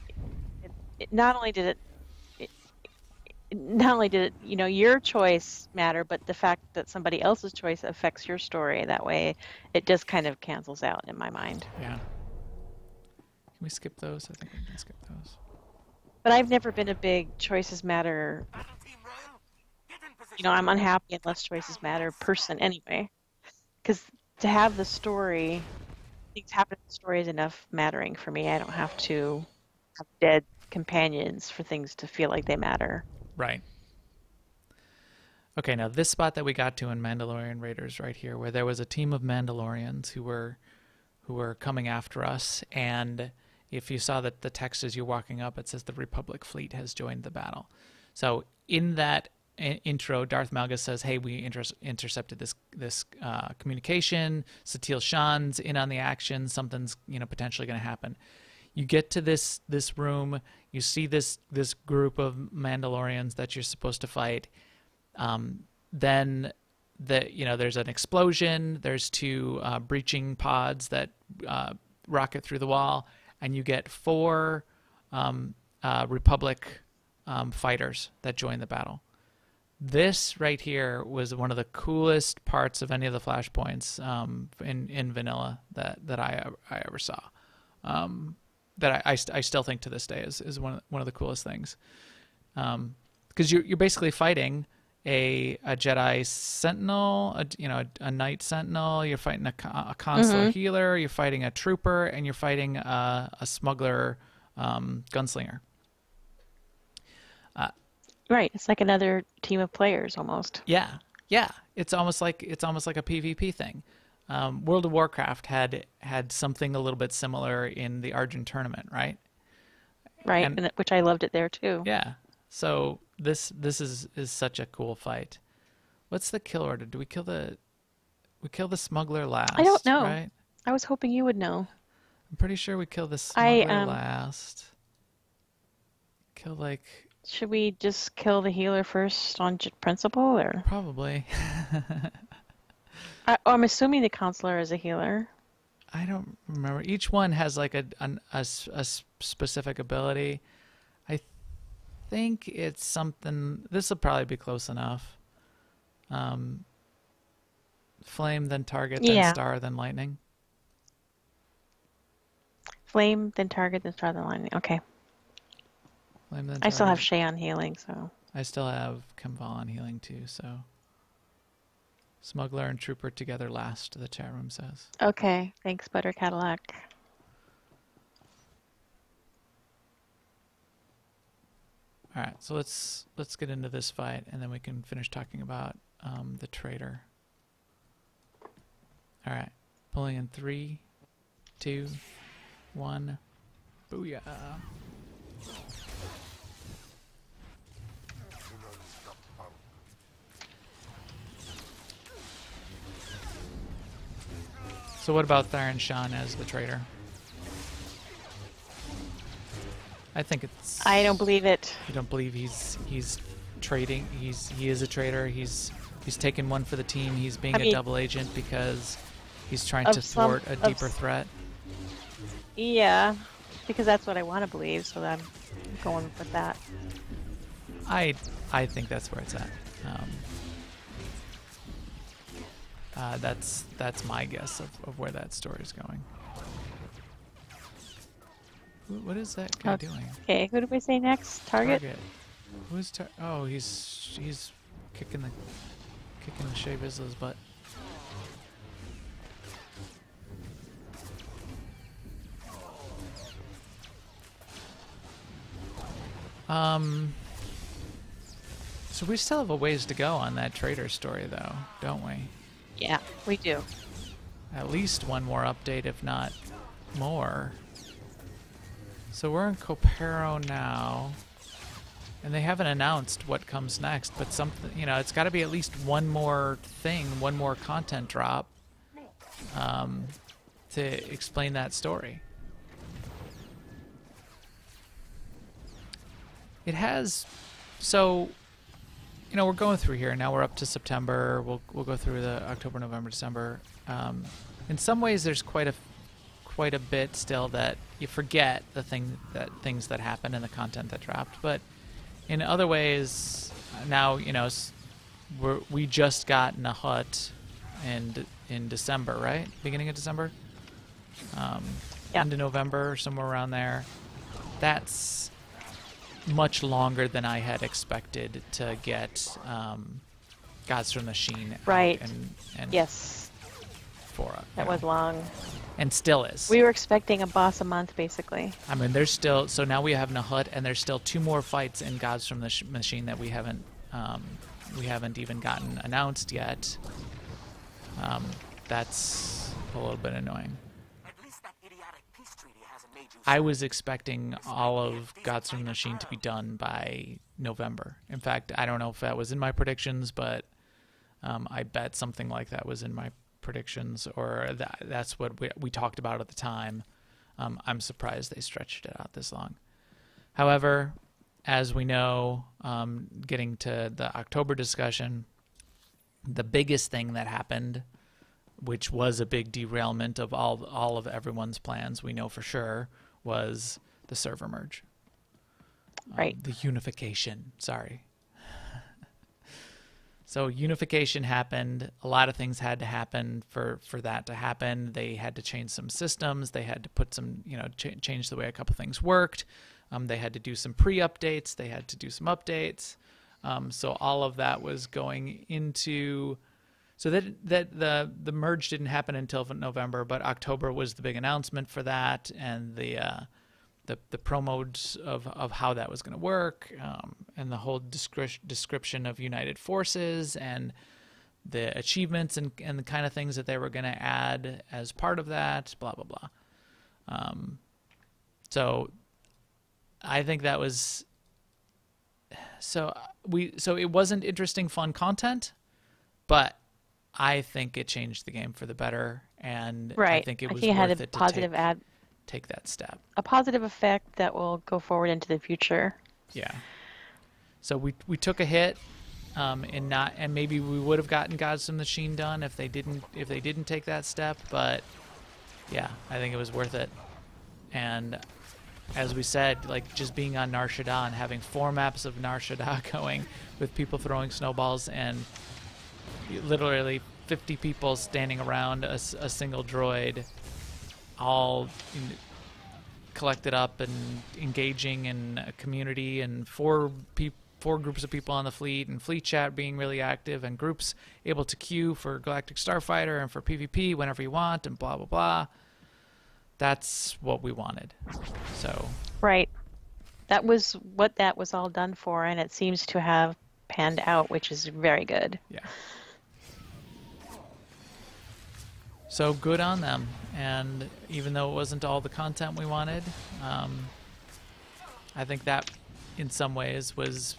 not only did it, your choice matter, but the fact that somebody else's choice affects your story. That way, it just kind of cancels out in my mind. Yeah. Can we skip those? I think we can skip those. But I've never been a big choices matter. I'm unhappy unless choices matter person anyway. Because to have the story, things happen in the story is enough mattering for me. I don't have to have dead companions for things to feel like they matter. Right. Okay, now this spot that we got to in Mandalorian Raiders right here, where there was a team of Mandalorians who were coming after us, and if you saw that the text as you're walking up, it says the Republic fleet has joined the battle. So in that intro, Darth Malgus says, "Hey, we intercepted this communication. Satele Shan's in on the action. Something's potentially going to happen." You get to this room. You see this group of Mandalorians that you're supposed to fight. Then there's an explosion. There's two breaching pods that rocket through the wall, and you get 4 Republic fighters that join the battle. This right here was one of the coolest parts of any of the flashpoints in vanilla that I ever saw. That I still think to this day is one of the coolest things, because you're basically fighting a Jedi Sentinel, a Knight Sentinel. You're fighting a consular healer. You're fighting a trooper, and you're fighting a smuggler gunslinger. Right, it's like another team of players almost. Yeah. It's almost like a PvP thing. World of Warcraft had something a little bit similar in the Argent tournament, right? Right, and which I loved it there too. Yeah. So this is such a cool fight. What's the kill order? Do we kill the smuggler last? I don't know. Right? I was hoping you would know. I'm pretty sure we kill the smuggler last. Should we just kill the healer first on principle, or? Probably. I'm assuming the counselor is a healer. I don't remember. Each one has like a specific ability. I think it's something. This will probably be close enough. Flame, then target, then star, then lightning. Flame, then target, then star, then lightning. Okay. Flame, then I still have target. Shay on healing, so. I still have Kemval on healing too, so. Smuggler and Trooper together last, the chat room says. Okay, thanks, Butter Cadillac. All right, so let's get into this fight, and then we can finish talking about the traitor. All right, pulling in 3, 2, 1, booyah! So what about Theron Shan as the traitor? I think it's. I don't believe it. You don't believe he's trading? He is a traitor. He's taken one for the team. He's being a double agent because he's trying to thwart a deeper threat. Yeah, because that's what I want to believe. So I'm going with that. I think that's where it's at. That's my guess of where that story is going. What is that guy doing? Okay, who do we say next? Target. Who's oh, he's kicking the Shay Vizsla's butt. So we still have a ways to go on that traitor story, though, don't we? Yeah, we do. At least one more update, if not more. So we're in Copero now, and they haven't announced what comes next, but something, it's got to be at least one more thing, one more content drop to explain that story. It has, so, we're going through here now. We're up to September. We'll go through the October, November, December. In some ways, there's quite a bit still that you forget things that happen in the content that dropped. But in other ways, now we just got in a hut in December, right? Beginning of December, into November, somewhere around there. That's much longer than I had expected to get Gods from the Sheen right. out and yes. That was long. And still is. We were expecting a boss a month, basically. I mean, there's still, so now we have Nahut, and there's still 2 more fights in Gods from the Machine that we haven't we haven't even gotten announced yet. That's a little bit annoying. I was expecting all of Gods from the Machine to be done by November. In fact, I don't know if that was in my predictions, but I bet something like that was in my predictions, or that's what we talked about at the time. I'm surprised they stretched it out this long. However, as we know, getting to the October discussion, the biggest thing that happened, which was a big derailment of all of everyone's plans, we know for sure, was the server merge. Right. The unification, sorry. So unification happened. A lot of things had to happen for that to happen. They had to change some systems. They had to put some, change the way a couple things worked. They had to do some pre-updates. They had to do some updates. So all of that was going into... So that the merge didn't happen until November, but October was the big announcement for that, and the promos of how that was going to work, and the whole description of United Forces and the achievements and the kind of things that they were going to add as part of that, blah blah blah. So I think that was so it wasn't interesting, fun content, but I think it changed the game for the better, and right. I think it was it had worth a it positive to take that step. A positive effect that will go forward into the future. Yeah. So we took a hit, and maybe we would have gotten Gods from the Machine done if they didn't take that step. But yeah, I think it was worth it. And as we said, like just being on Nar Shaddaa and having 4 maps of Nar Shaddaa going with people throwing snowballs and literally 50 people standing around a single droid, all collected up and engaging in a community, and 4 groups of people on the fleet, and fleet chat being really active, and groups able to queue for Galactic Starfighter and for PvP whenever you want, and blah blah blah. That's what we wanted. So right, that was what that was all done for, and it seems to have panned out, which is very good. Yeah. So good on them, and even though it wasn't all the content we wanted, I think that in some ways was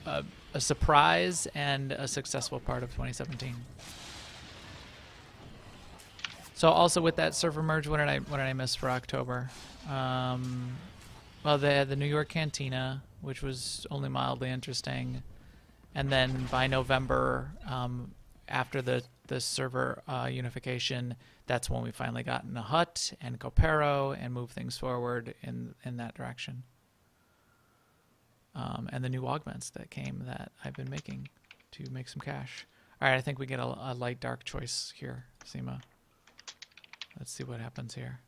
a surprise and a successful part of 2017. So also with that server merge, what did I miss for October? Well, they had the New York Cantina, which was only mildly interesting, and then by November, after the server unification, that's when we finally got in the hut and Copero and moved things forward in that direction. And the new augments that came that I've been making to make some cash. All right, I think we get a light dark choice here, Seema. Let's see what happens here.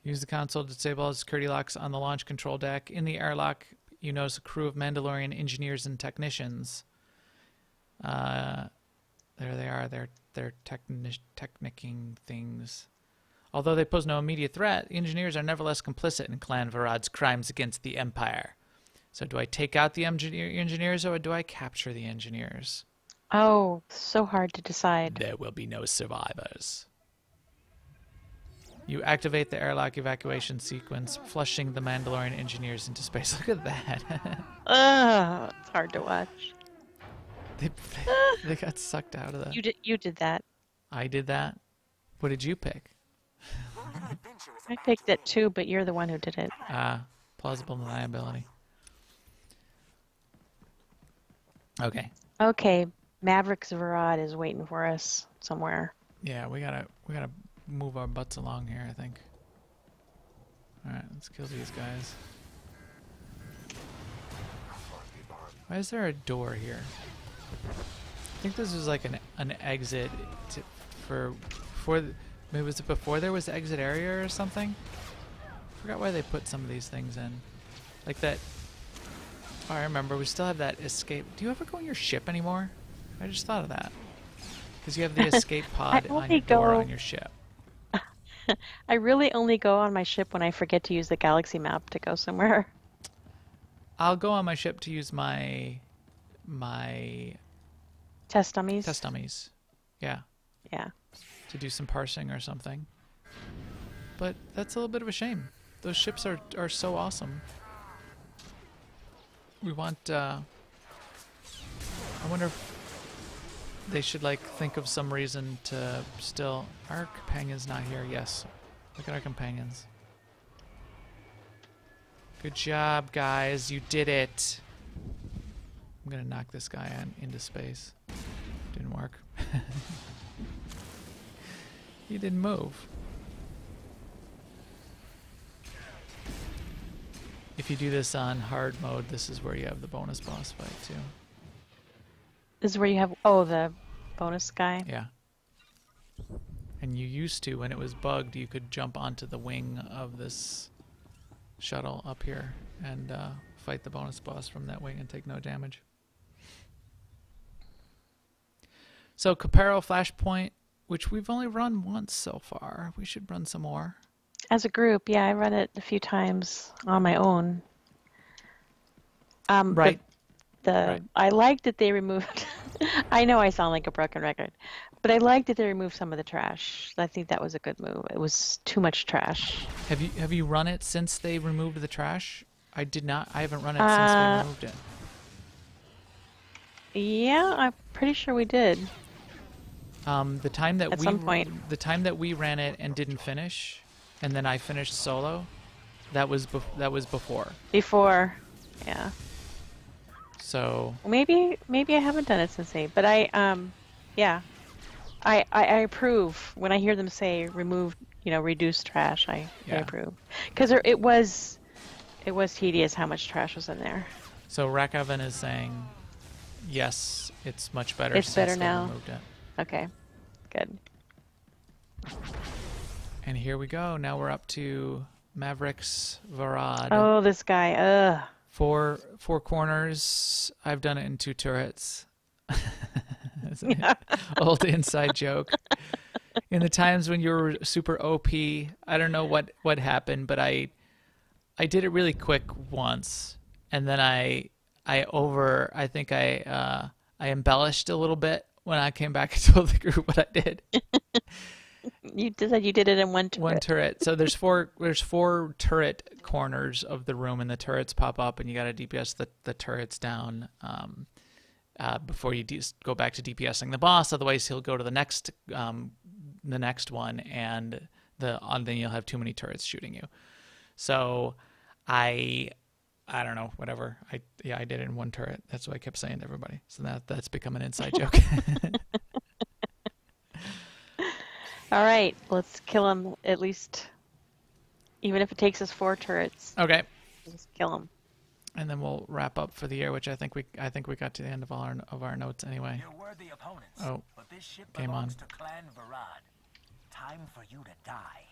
Use the console to disable all security locks on the launch control deck. In the airlock, you notice a crew of Mandalorian engineers and technicians. There they are. They're technicking things. Although they pose no immediate threat, the engineers are nevertheless complicit in Clan Varad's crimes against the Empire. So do I take out the engineers or do I capture the engineers? Oh, so hard to decide. There will be no survivors. You activate the airlock evacuation sequence, flushing the Mandalorian engineers into space. Look at that. It's hard to watch. They got sucked out of that. You did that. I did that? What did you pick? I picked it too, but you're the one who did it. Plausible deniability. Okay. Okay, Maverick's Varad is waiting for us somewhere. Yeah, we gotta move our butts along here, I think. Alright, let's kill these guys. Why is there a door here? I think this was like an exit maybe was it before there was the exit area or something? I forgot why they put some of these things in. Like that. Oh, I remember. We still have that escape. Do you ever go on your ship anymore? I just thought of that. Because you have the escape pod on only your door go- on your ship. I really only go on my ship when I forget to use the galaxy map to go somewhere. I'll go on my ship to use my Test dummies. test dummies. Yeah, Yeah. to do some parsing or something. But that's a little bit of a shame. Those ships are so awesome. We want. I wonder if they should like think of some reason to still. Our companion's not here. Yes, look at our companions. Good job, guys. You did it. I'm gonna knock this guy into space. Didn't work. He didn't move. If you do this on hard mode, this is where you have the bonus boss fight too. This is where you have the bonus guy. Yeah. And you used to, when it was bugged, you could jump onto the wing of this shuttle up here and fight the bonus boss from that wing and take no damage. So Caparo Flashpoint, which we've only run once so far. We should run some more. As a group, yeah, I run it a few times on my own. Right. But I like that they removed. I know I sound like a broken record, but I like that they removed some of the trash. I think that was a good move. It was too much trash. Have you run it since they removed the trash? I did not. I haven't run it since they removed it. Yeah, I'm pretty sure we did. The time that At some point. the time that we ran it and didn't finish, and then I finished solo, that was before. Before, yeah. So Maybe I haven't done it since 8, but I approve when I hear them say remove, reduce trash. I approve because it was tedious how much trash was in there. So Rakavan is saying, yes, it's much better. It's since better they now. removed it. Okay, good. And here we go. Now we're up to Mavericks Varad. Oh, this guy. Ugh. Four corners. I've done it in 2 turrets. That's an old inside joke. In the times when you were super OP, I don't know what happened, but I did it really quick once, and then I think I embellished a little bit when I came back and told the group what I did. You said you did it in one turret. One turret. So there's four turret corners of the room, and the turrets pop up, and you got to DPS the turrets down before you go back to DPSing the boss. Otherwise, he'll go to the next one, and then you'll have too many turrets shooting you. So I don't know, whatever. I did it in one turret. That's what I kept saying to everybody. So that's become an inside joke. All right, let's kill him at least, even if it takes us 4 turrets. Okay. Let's kill him. And then we'll wrap up for the year, which I think we got to the end of all our notes anyway. You're worthy opponents, Oh, but this ship game on. belongs to Clan Varad. Time for you to die.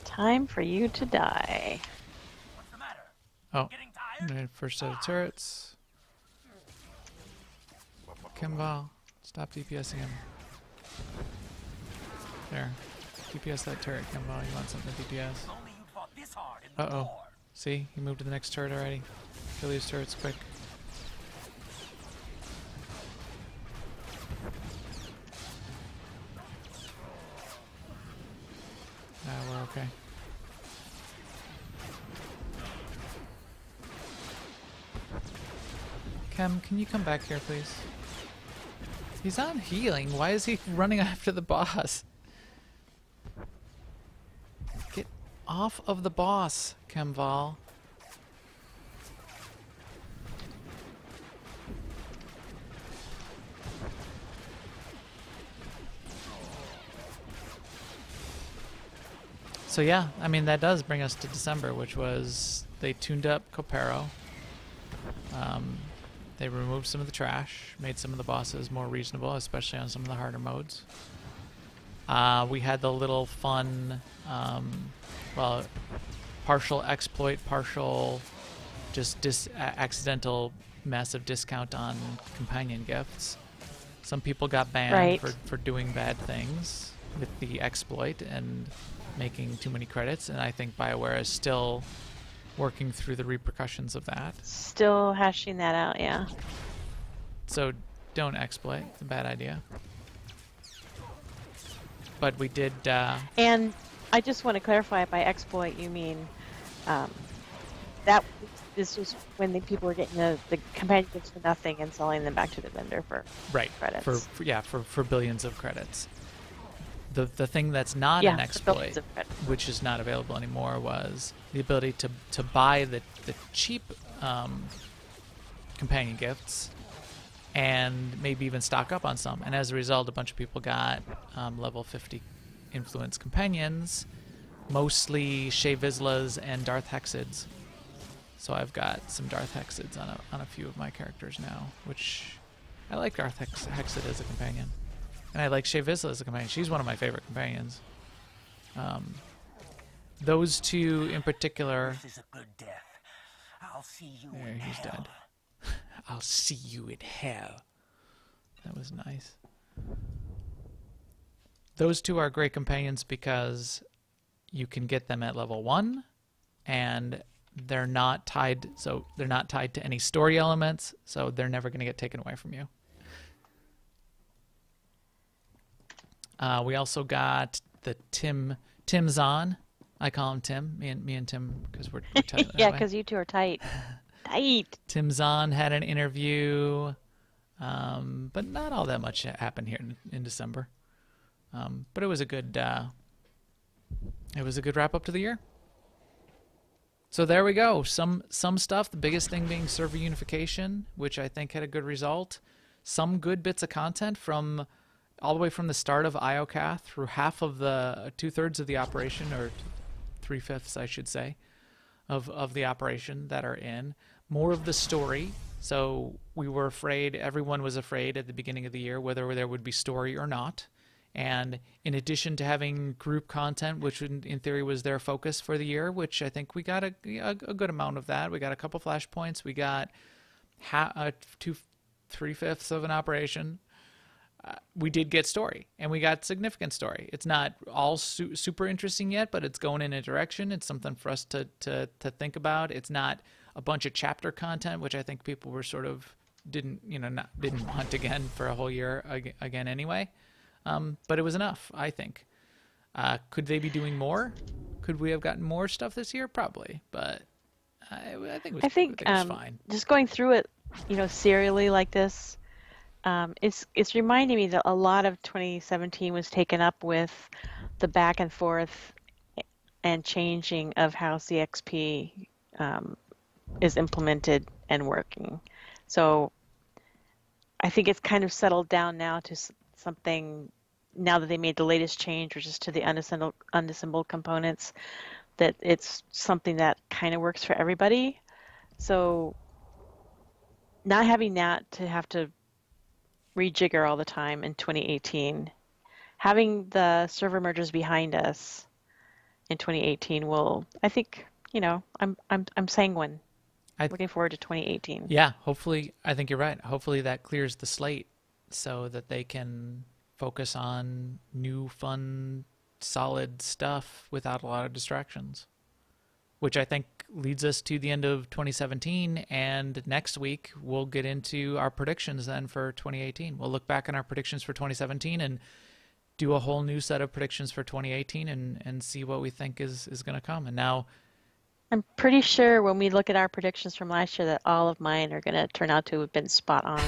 Time for you to die. What's the matter? Oh, Getting tired? first set of turrets. Kimball, stop DPSing him. There. DPS that turret, Kimball. You want something to DPS. Only you fought this hard in the Uh-oh. war. See? He moved to the next turret already. Kill these turrets quick. Nah, we're okay. Kem, can you come back here, please? He's on healing. Why is he running after the boss? Get off of the boss, Kemval. So yeah, I mean, that does bring us to December, which was they tuned up Copero. They removed some of the trash, made some of the bosses more reasonable, especially on some of the harder modes. We had the little fun, well, partial exploit, partial just accidental massive discount on companion gifts. Some people got banned for doing bad things with the exploit and making too many credits, and I think BioWare is still working through the repercussions of that. Still hashing that out, yeah. So don't exploit. It's a bad idea. But we did... And I just want to clarify, by exploit you mean this was when the people were getting the companion gifts for nothing and selling them back to the vendor for credits. For billions of credits. The thing that's not an exploit, which is not available anymore, was the ability to buy the cheap companion gifts and maybe even stock up on some. And as a result, a bunch of people got level 50 influence companions, mostly Shea Vizslas and Darth Hexids. So I've got some Darth Hexids on a few of my characters now, which I like Darth Hexid as a companion. And I like Shea Vizsla as a companion. She's one of my favorite companions. Those two in particular... This is a good death. I'll see you there, he's dead. I'll see you in hell. That was nice. Those two are great companions because you can get them at level 1, and they're not tied to any story elements, so they're never going to get taken away from you. We also got the Tim's on. I call him Tim. Me and Tim, because we're tight. Yeah, because you two are tight. Tight. Tim's on had an interview, but not all that much happened here in December. But it was a good wrap up to the year. So there we go. Some stuff. The biggest thing being server unification, which I think had a good result. Some good bits of content from all the way from the start of IOCATH through half of the 2/3 of the operation, or 3/5, I should say, of the operation that are in. More of the story. So we were afraid, everyone was afraid at the beginning of the year whether there would be story or not. And in addition to having group content, which in theory was their focus for the year, which I think we got a good amount of that. We got a couple flashpoints. We got 3/5 of an operation. We did get story, and we got significant story. It's not all super interesting yet, but it's going in a direction. It's something for us to think about. It's not a bunch of chapter content, which I think people were sort of didn't hunt again for a whole year again anyway. But it was enough, I think. Could they be doing more? Could we have gotten more stuff this year? Probably, but I think it was fine. Just going through it, serially like this. It's reminding me that a lot of 2017 was taken up with the back and forth and changing of how CXP is implemented and working. So I think it's kind of settled down now to something, now that they made the latest change, which is to the unassembled components, that it's something that kind of works for everybody. So not having that to have to rejigger all the time in 2018, having the server mergers behind us in 2018 will, I think, I'm sanguine. Looking forward to 2018. Yeah, hopefully, I think you're right. Hopefully that clears the slate so that they can focus on new, fun, solid stuff without a lot of distractions, which I think leads us to the end of 2017. And next week, we'll get into our predictions then for 2018. We'll look back on our predictions for 2017 and do a whole new set of predictions for 2018 and see what we think is going to come. And now, I'm pretty sure when we look at our predictions from last year that all of mine are going to turn out to have been spot on.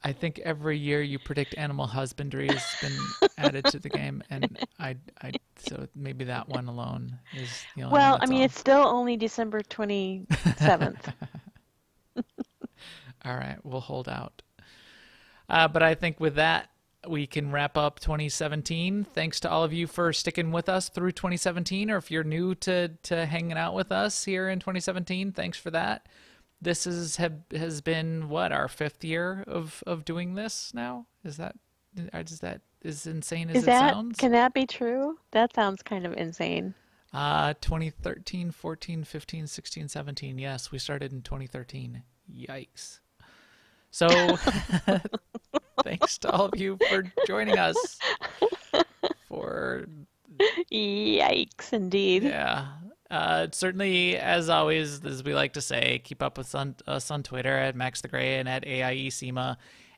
I think every year you predict animal husbandry has been added to the game, and so maybe that one alone is the only one that's off. It's still only December 27th. All right, we'll hold out. But I think with that, we can wrap up 2017. Thanks to all of you for sticking with us through 2017, or if you're new to hanging out with us here in 2017, thanks for that. This has been what, our 5th year of doing this now? Is that as insane as it sounds? Can that be true? That sounds kind of insane. 2013, 14, 15, 16, 17. Yes, we started in 2013. Yikes. So thanks to all of you for joining us for... Yikes, indeed. Yeah. Certainly, as always, as we like to say, keep up with us on Twitter at Max the Gray and at AIESEMA.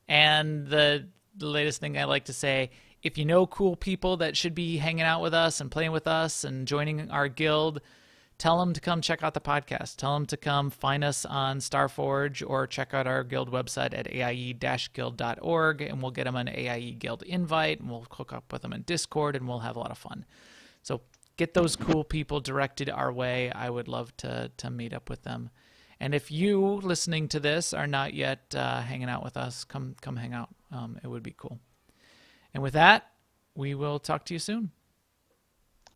And the latest thing I like to say, if you know cool people that should be hanging out with us and playing with us and joining our guild, tell them to come check out the podcast. Tell them to come find us on Starforge or check out our guild website at aie-guild.org, and we'll get them an AIE Guild invite, and we'll hook up with them in Discord, and we'll have a lot of fun. So get those cool people directed our way. I would love to meet up with them. And if you, listening to this, are not yet hanging out with us, come hang out. It would be cool. And with that, we will talk to you soon.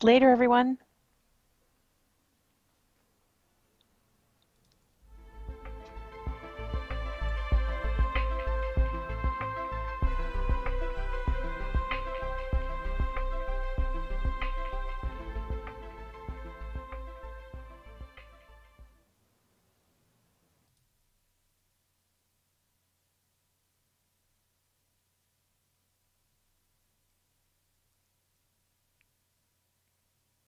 Later, everyone.